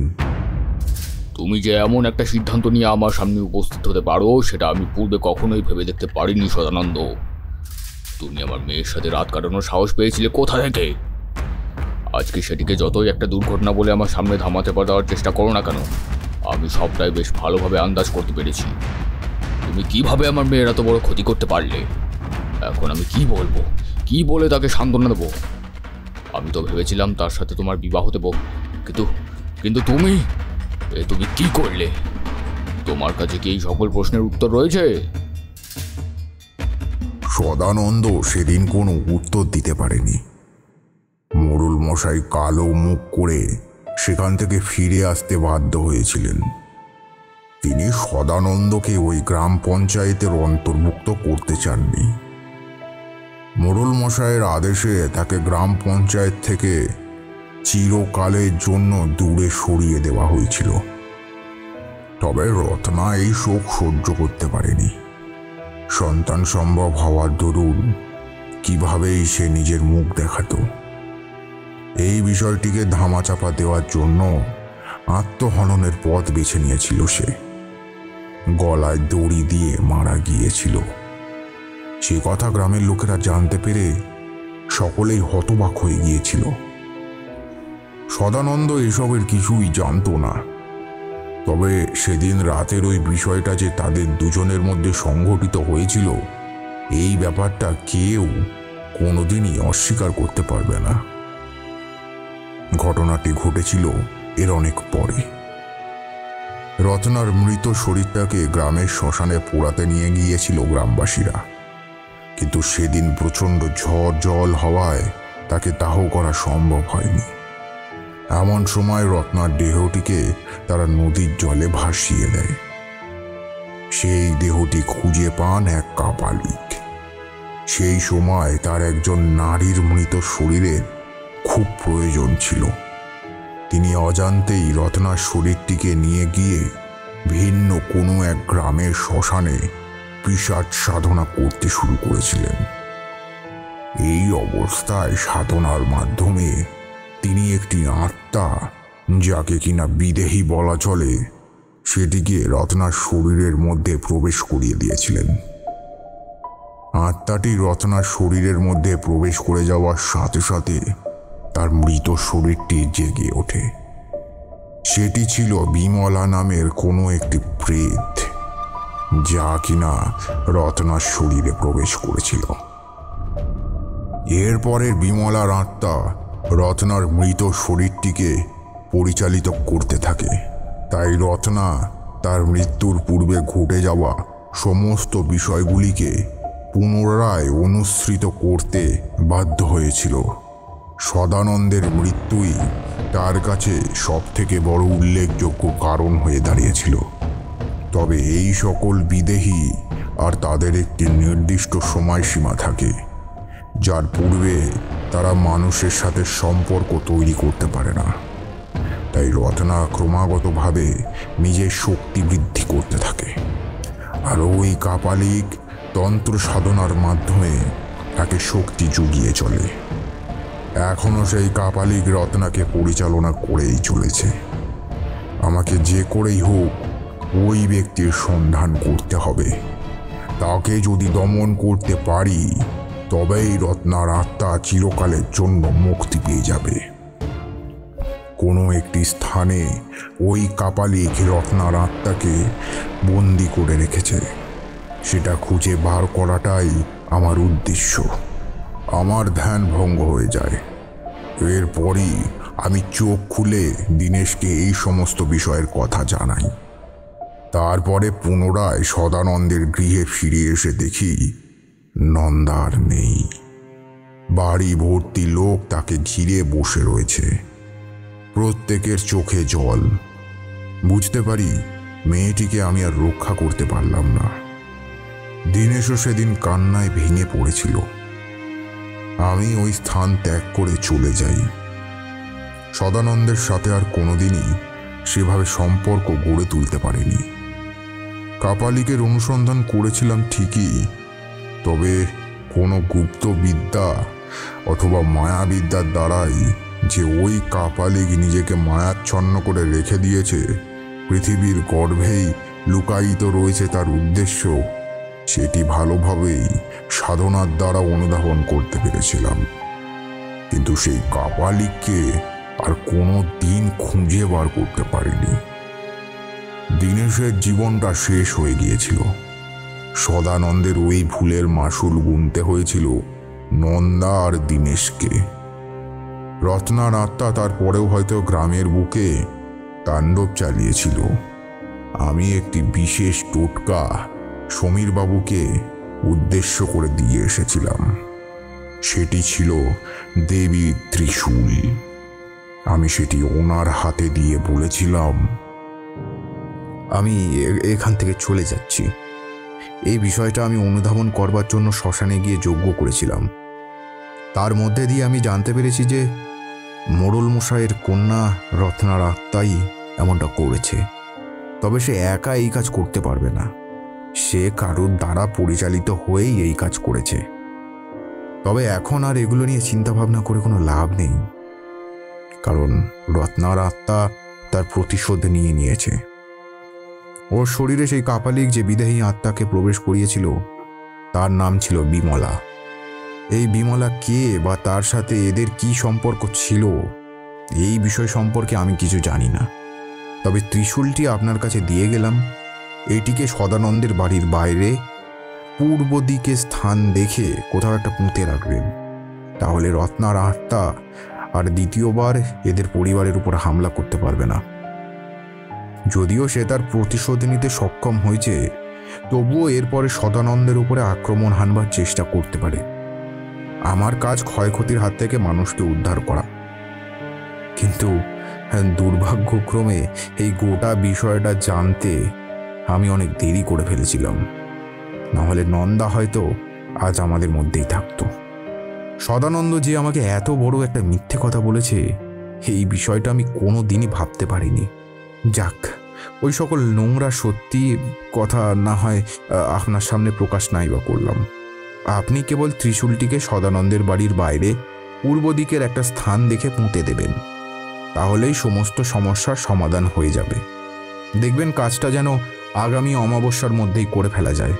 Speaker 12: তুমি যে এমন একটা সিদ্ধান্ত নিয়ে আমার সামনে উপস্থিত হতে পারো, সেটা আমি পূর্বে কখনোই ভেবে দেখতে পারিনি সদানন্দ। তুমি আমার মেয়ের সাথে রাত কাটানোর সাহস পেয়েছিলে কোথা থেকে? আজকে সেটিকে যতই একটা দুর্ঘটনা বলে আমার সামনে ধামাতে দেওয়ার চেষ্টা করো না কেন, আমি সবটাই বেশ ভালোভাবে আন্দাজ করতে পেরেছি। তুমি কিভাবে আমার মেয়ের এত বড় ক্ষতি করতে পারলে? এখন আমি কি বলবো, কি বলে তাকে সান্ত্বনা দেবো? আমি তো ভেবেছিলাম তার সাথে তোমার বিবাহ দেবো, কিন্তু তুমি কি করলে? তোমার কাছে কি এই সকল প্রশ্নের উত্তর রয়েছে?
Speaker 7: সদানন্দ সেদিন কোনো উত্তর দিতে পারেনি। মোড়লমশাই কালো মুখ করে সেখান থেকে ফিরে আসতে বাধ্য হয়েছিলেন। তিনি সদানন্দকে ওই গ্রাম পঞ্চায়েতের অন্তর্ভুক্ত করতে চাননি। মোড়লমশাইয়ের আদেশে তাকে গ্রাম পঞ্চায়েত থেকে চিরকালের জন্য দূরে সরিয়ে দেওয়া হয়েছিল। তবে রত্না এই শোক সহ্য করতে পারেনি। সন্তান সম্ভব হওয়ার দরুন কিভাবেই সে নিজের মুখ দেখাতো, এই বিষয়টিকে ধামাচাপা দেওয়ার জন্য আত্মহননের পথ বেছে নিয়েছিল সে। গলায় দড়ি দিয়ে মারা গিয়েছিল। সে কথা গ্রামের লোকেরা জানতে পেরে সকলেই হতবাক হয়ে গিয়েছিল। সদানন্দ এসবের কিছুই জানতো না। তবে সেদিন রাতের ওই বিষয়টা যে তাদের দুজনের মধ্যে সংঘটিত হয়েছিল, এই ব্যাপারটা কেউ কোনোদিনই অস্বীকার করতে পারবে না। ঘটনাটি ঘটেছিল এর অনেক পরে। রত্নার মৃত শরীরটাকে গ্রামের শ্মশানে পোড়াতে নিয়ে গিয়েছিল গ্রামবাসীরা, কিন্তু সেদিন প্রচণ্ড ঝড় জল হওয়ায় তাকে দাহ করা সম্ভব হয়নি। এমন সময় রত্নার দেহটিকে তারা নদীর জলে ভাসিয়ে দেয়। সেই দেহটি খুঁজে পান এক কাপালিক। সেই সময় তার একজন নারীর মৃত শরীরের খুব প্রয়োজন ছিল। তিনি অজান্তেই রত্নার শরীরটিকে নিয়ে গিয়ে ভিন্ন কোনো এক গ্রামের শ্মশানে পিশাচ সাধনা করতে শুরু করেছিলেন। এই অবস্থায় সাধনার মাধ্যমে তিনি একটি আত্মা, যাকে কিনা বিদেহী বলা চলে, সেটিকে রত্নার শরীরের মধ্যে প্রবেশ করিয়ে দিয়েছিলেন। আত্মাটি রত্নার শরীরের মধ্যে প্রবেশ করে যাওয়ার সাথে সাথে তার মৃত শরীরটি জেগে ওঠে। সেটি ছিল বিমলা নামের কোনো একটি প্রেত, যা কিনা রত্নার শরীরে প্রবেশ করেছিল। এরপরের বিমলার আত্মা রত্নার মৃত শরীরটিকে পরিচালিত করতে থাকে। তাই রত্না তার মৃত্যুর পূর্বে ঘটে যাওয়া সমস্ত বিষয়গুলিকে পুনরায় অনুসৃত করতে বাধ্য হয়েছিল। সদানন্দের মৃত্যুই তার কাছে সবথেকে বড় উল্লেখযোগ্য কারণ হয়ে দাঁড়িয়েছিল। তবে এই সকল বিদেহী আর তাদের একটি নির্দিষ্ট সময়সীমা থাকে, যার পূর্বে তারা মানুষের সাথে সম্পর্ক তৈরি করতে পারে না। তাই রত্না ক্রমাগতভাবে নিজের শক্তি বৃদ্ধি করতে থাকে, আর ওই কাপালিক তন্ত্র সাধনার মাধ্যমে তাকে শক্তি জুগিয়ে চলে। এখনো সেই কাপালিক রত্নাকে পরিচালনা করেই চলেছে। আমাকে যে করেই হোক ওই ব্যক্তির সন্ধান করতে হবে। তাকে যদি দমন করতে পারি, তবেই রত্নার আত্মা চিরকালের জন্য মুক্তি পেয়ে যাবে। কোনো একটি স্থানে ওই কাপালিক রত্নার আত্মাকে বন্দি করে রেখেছে। সেটা খুঁজে বার করাটাই আমার উদ্দেশ্য। আমার ধ্যান ভঙ্গ হয়ে যায়। এরপরই আমি চোখ খুলে দীনেশকে এই সমস্ত বিষয়ের কথা জানাই। তারপরে পুনরায় সদানন্দের গৃহে ফিরে এসে দেখি নন্দার নেই। বাড়ি ভর্তি লোক তাকে ঘিরে বসে রয়েছে। প্রত্যেকের চোখে জল। বুঝতে পারি মেয়েটিকে আমি আর রক্ষা করতে পারলাম না। দীনেশও সেদিন কান্নায় ভেঙে পড়েছিল। আমি ওই স্থান ত্যাগ করে চলে যাই। সদানন্দের সাথে আর কোনোদিনই সেভাবে সম্পর্ক গড়ে তুলতে পারিনি। কাপালিকের অনুসন্ধান করেছিলাম ঠিকই, তবে কোনো গুপ্ত বিদ্যা অথবা মায়াবিদ্যার দ্বারাই যে ওই কাপালিক নিজেকে মায়াচ্ছন্ন করে রেখে দিয়েছে, পৃথিবীর গর্ভেই লুকায়িত রয়েছে তার উদ্দেশ্য, সেটি ভালোভাবেই সাধনার দ্বারা অনুধাবন করতে পেরেছিলাম। কিন্তু সেই কাপালিককে আর কোনো দিন খুঁজে বার করতে পারিনি। দীনেশের জীবনটা শেষ হয়ে গিয়েছিল। সদানন্দের ওই ভুলের মাসুল গুনতে হয়েছিল নন্দা আর দীনেশকে। রত্নার আত্মা তারপরেও হয়তো গ্রামের বুকে তাণ্ডব চালিয়েছিল। আমি একটি বিশেষ টোটকা সমীরবাবুকে উদ্দেশ্য করে দিয়ে এসেছিলাম। সেটি ছিল দেবীর ত্রিশূল। আমি সেটি ওনার হাতে দিয়ে বলেছিলাম,
Speaker 2: আমি এখান থেকে চলে যাচ্ছি। এই বিষয়টা আমি অনুধাবন করবার জন্য শ্মশানে গিয়ে যজ্ঞ করেছিলাম। তার মধ্যে দিয়ে আমি জানতে পেরেছি যে মোড়ল মশাইয়ের কন্যা রত্নার আত্মাই এমনটা করেছে। তবে সে একা এই কাজ করতে পারবে না, সে কারোর দ্বারা পরিচালিত হয়েই এই কাজ করেছে। তবে এখন আর এগুলো নিয়ে চিন্তা ভাবনা করে কোনো লাভ নেই, কারণ রত্নার আত্মা তার প্রতিশোধ নিয়ে নিয়েছে। ওর শরীরে সেই কাপালিক যে বিদেহী আত্মাকে প্রবেশ করিয়েছিল তার নাম ছিল বিমলা। এই বিমলা কে বা তার সাথে এদের কি সম্পর্ক ছিল এই বিষয় সম্পর্কে আমি কিছু জানি না। তবে ত্রিশূলটি আপনার কাছে দিয়ে গেলাম, এইটিকে সদানন্দের বাড়ির বাইরে পূর্ব দিকে স্থান দেখে কোথাও একটা পুঁতে রাখবেন। তাহলে রত্নার আত্মা আর দ্বিতীয়বার এদের পরিবারের উপর হামলা করতে পারবে না। যদিও সে তার প্রতিশোধ নিতে সক্ষম হয়েছে, তবুও এরপরে সদানন্দের উপরে আক্রমণ হানবার চেষ্টা করতে পারে। আমার কাজ ক্ষয়ক্ষতির হাত থেকে মানুষকে উদ্ধার করা, কিন্তু দুর্ভাগ্যক্রমে এই গোটা বিষয়টা জানতে আমি অনেক দেরি করে ফেলেছিলাম। নাহলে নন্দা হয়তো আজ আমাদের মধ্যেই থাকতো। সদানন্দ যে আমাকে এত বড় একটা মিথ্যে কথা বলেছে এই বিষয়টা আমি কোনো দিনই ভাবতে পারিনি। যাক, ওই সকল নোংরা সত্যি কথা না হয় আপনার সামনে প্রকাশ নাই বা করলাম। আপনি কেবল ত্রিশূলটিকে সদানন্দের বাড়ির বাইরে পূর্ব দিকের একটা স্থান দেখে পুঁতে দেবেন, তাহলেই সমস্ত সমস্যার সমাধান হয়ে যাবে। দেখবেন কাজটা যেন আগামী অমাবস্যার মধ্যেই করে ফেলা যায়।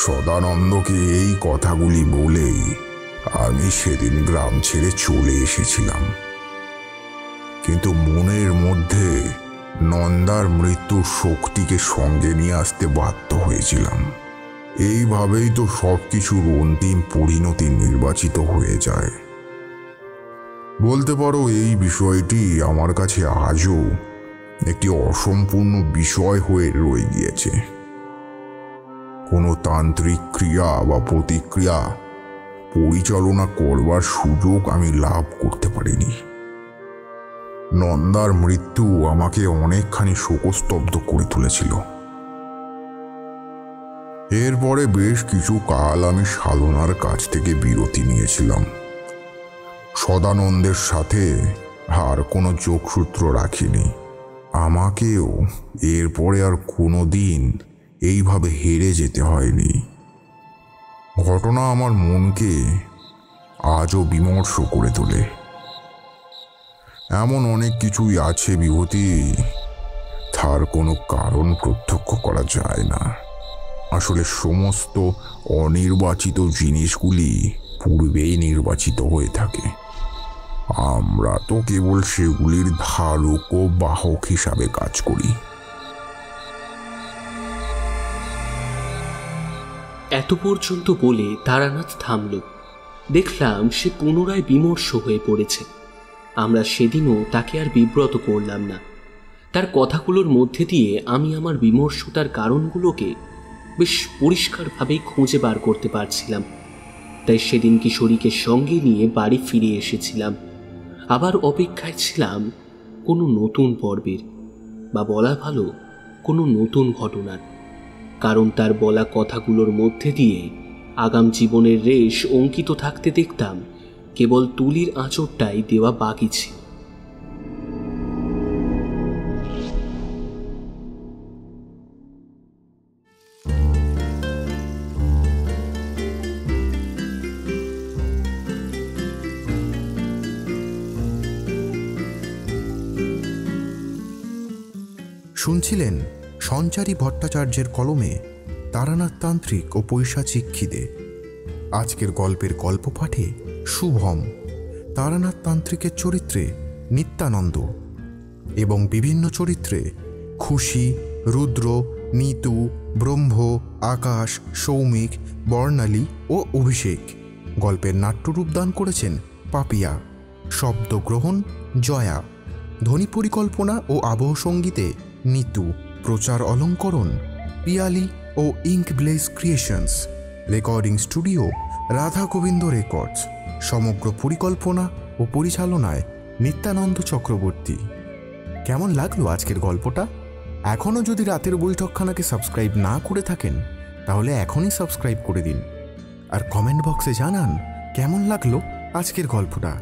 Speaker 7: সদানন্দকে এই কথাগুলি বলেই আমি সেদিন গ্রাম ছেড়ে চলে এসেছিলাম, কিন্তু মনের মধ্যে নন্দার মৃত্যুর শক্তিকে সঙ্গে নিয়ে আসতে বাধ্য হয়েছিলাম। এইভাবেই তো সবকিছুর অন্তিম পরিণতি নির্বাচিত হয়ে যায়। বলতে পারো এই বিষয়টি আমার কাছে আজও একটি অসম্পূর্ণ বিষয় হয়ে রয়ে গিয়েছে। কোনো তান্ত্রিক ক্রিয়া বা প্রতিক্রিয়া পরিচালনা করবার সুযোগ আমি লাভ করতে পারিনি। নন্দার মৃত্যু আমাকে অনেকখানি শোকস্তব্ধ করে তুলেছিল। এরপরে বেশ কিছু কাল আমি সাধনার কাছ থেকে বিরতি নিয়েছিলাম। সদানন্দের সাথে আর কোনো যোগসূত্র রাখিনি। আমাকেও এরপরে আর কোনো দিন এইভাবে হেরে যেতে হয়নি। ঘটনা আমার মনকে আজও বিমর্ষ করে তোলে। এমন অনেক কিছুই আছে বিভূতি, তার কোনো কারণ প্রত্যক্ষ করা যায় না। আসলে সমস্ত অনির্বাচিত জিনিসগুলি পূর্বেই নির্বাচিত হয়ে থাকে, আমরা তো কেবল সেগুলির ধারক ও বাহক হিসাবে কাজ করি।
Speaker 3: এত পর্যন্ত বলে তারানাথ থামল। দেখলাম সে পুনরায় বিমর্ষ হয়ে পড়েছে। আমরা সেদিনও তাকে আর বিব্রত করলাম না। তার কথাগুলোর মধ্যে দিয়ে আমি আমার বিমর্ষতার কারণগুলোকে বেশ পরিষ্কারভাবেই খুঁজে বার করতে পারছিলাম। তাই সেদিন কিশোরীকে সঙ্গে নিয়ে বাড়ি ফিরে এসেছিলাম। আবার অপেক্ষায় ছিলাম কোনো নতুন পর্বের, বা বলা ভালো কোনো নতুন ঘটনার। কারণ তার বলা কথাগুলোর মধ্যে দিয়ে আগাম জীবনের রেশ অঙ্কিত থাকতে দেখতাম কেবল তুলির আঁচড়টাই দেওয়া বাকি ছিল।
Speaker 2: শুনছিলেন সঞ্চারী ভট্টাচার্যের কলমে তারানাথ তান্ত্রিক ও পৈশাচিক খিদে। আজকের গল্পের গল্প পাঠে শুভম তারানাথ তান্ত্রিকের চরিত্রে নিত্যানন্দ এবং বিভিন্ন চরিত্রে খুশি, রুদ্র, নিতু, ব্রহ্ম, আকাশ, সৌমিক, বর্ণালী ও অভিষেক। গল্পের নাট্যরূপ দান করেছেন পাপিয়া, শব্দগ্রহণ জয়া, ধ্বনি পরিকল্পনা ও আবহ সঙ্গীতে নিতু, প্রচার অলঙ্করণ পিয়ালি ও Ink Blaze Creations, recording studio Radha Gobinda records, সমগ্র পরিকল্পনা ও পরিচালনায় নিত্যানন্দ চক্রবর্তী। কেমন লাগলো আজকের গল্পটা? এখনও যদি রাতের বৈঠকখানাকে সাবস্ক্রাইব না করে থাকেন তাহলে এখনই সাবস্ক্রাইব করে দিন, আর কমেন্ট বক্সে জানান কেমন লাগলো আজকের গল্পটা।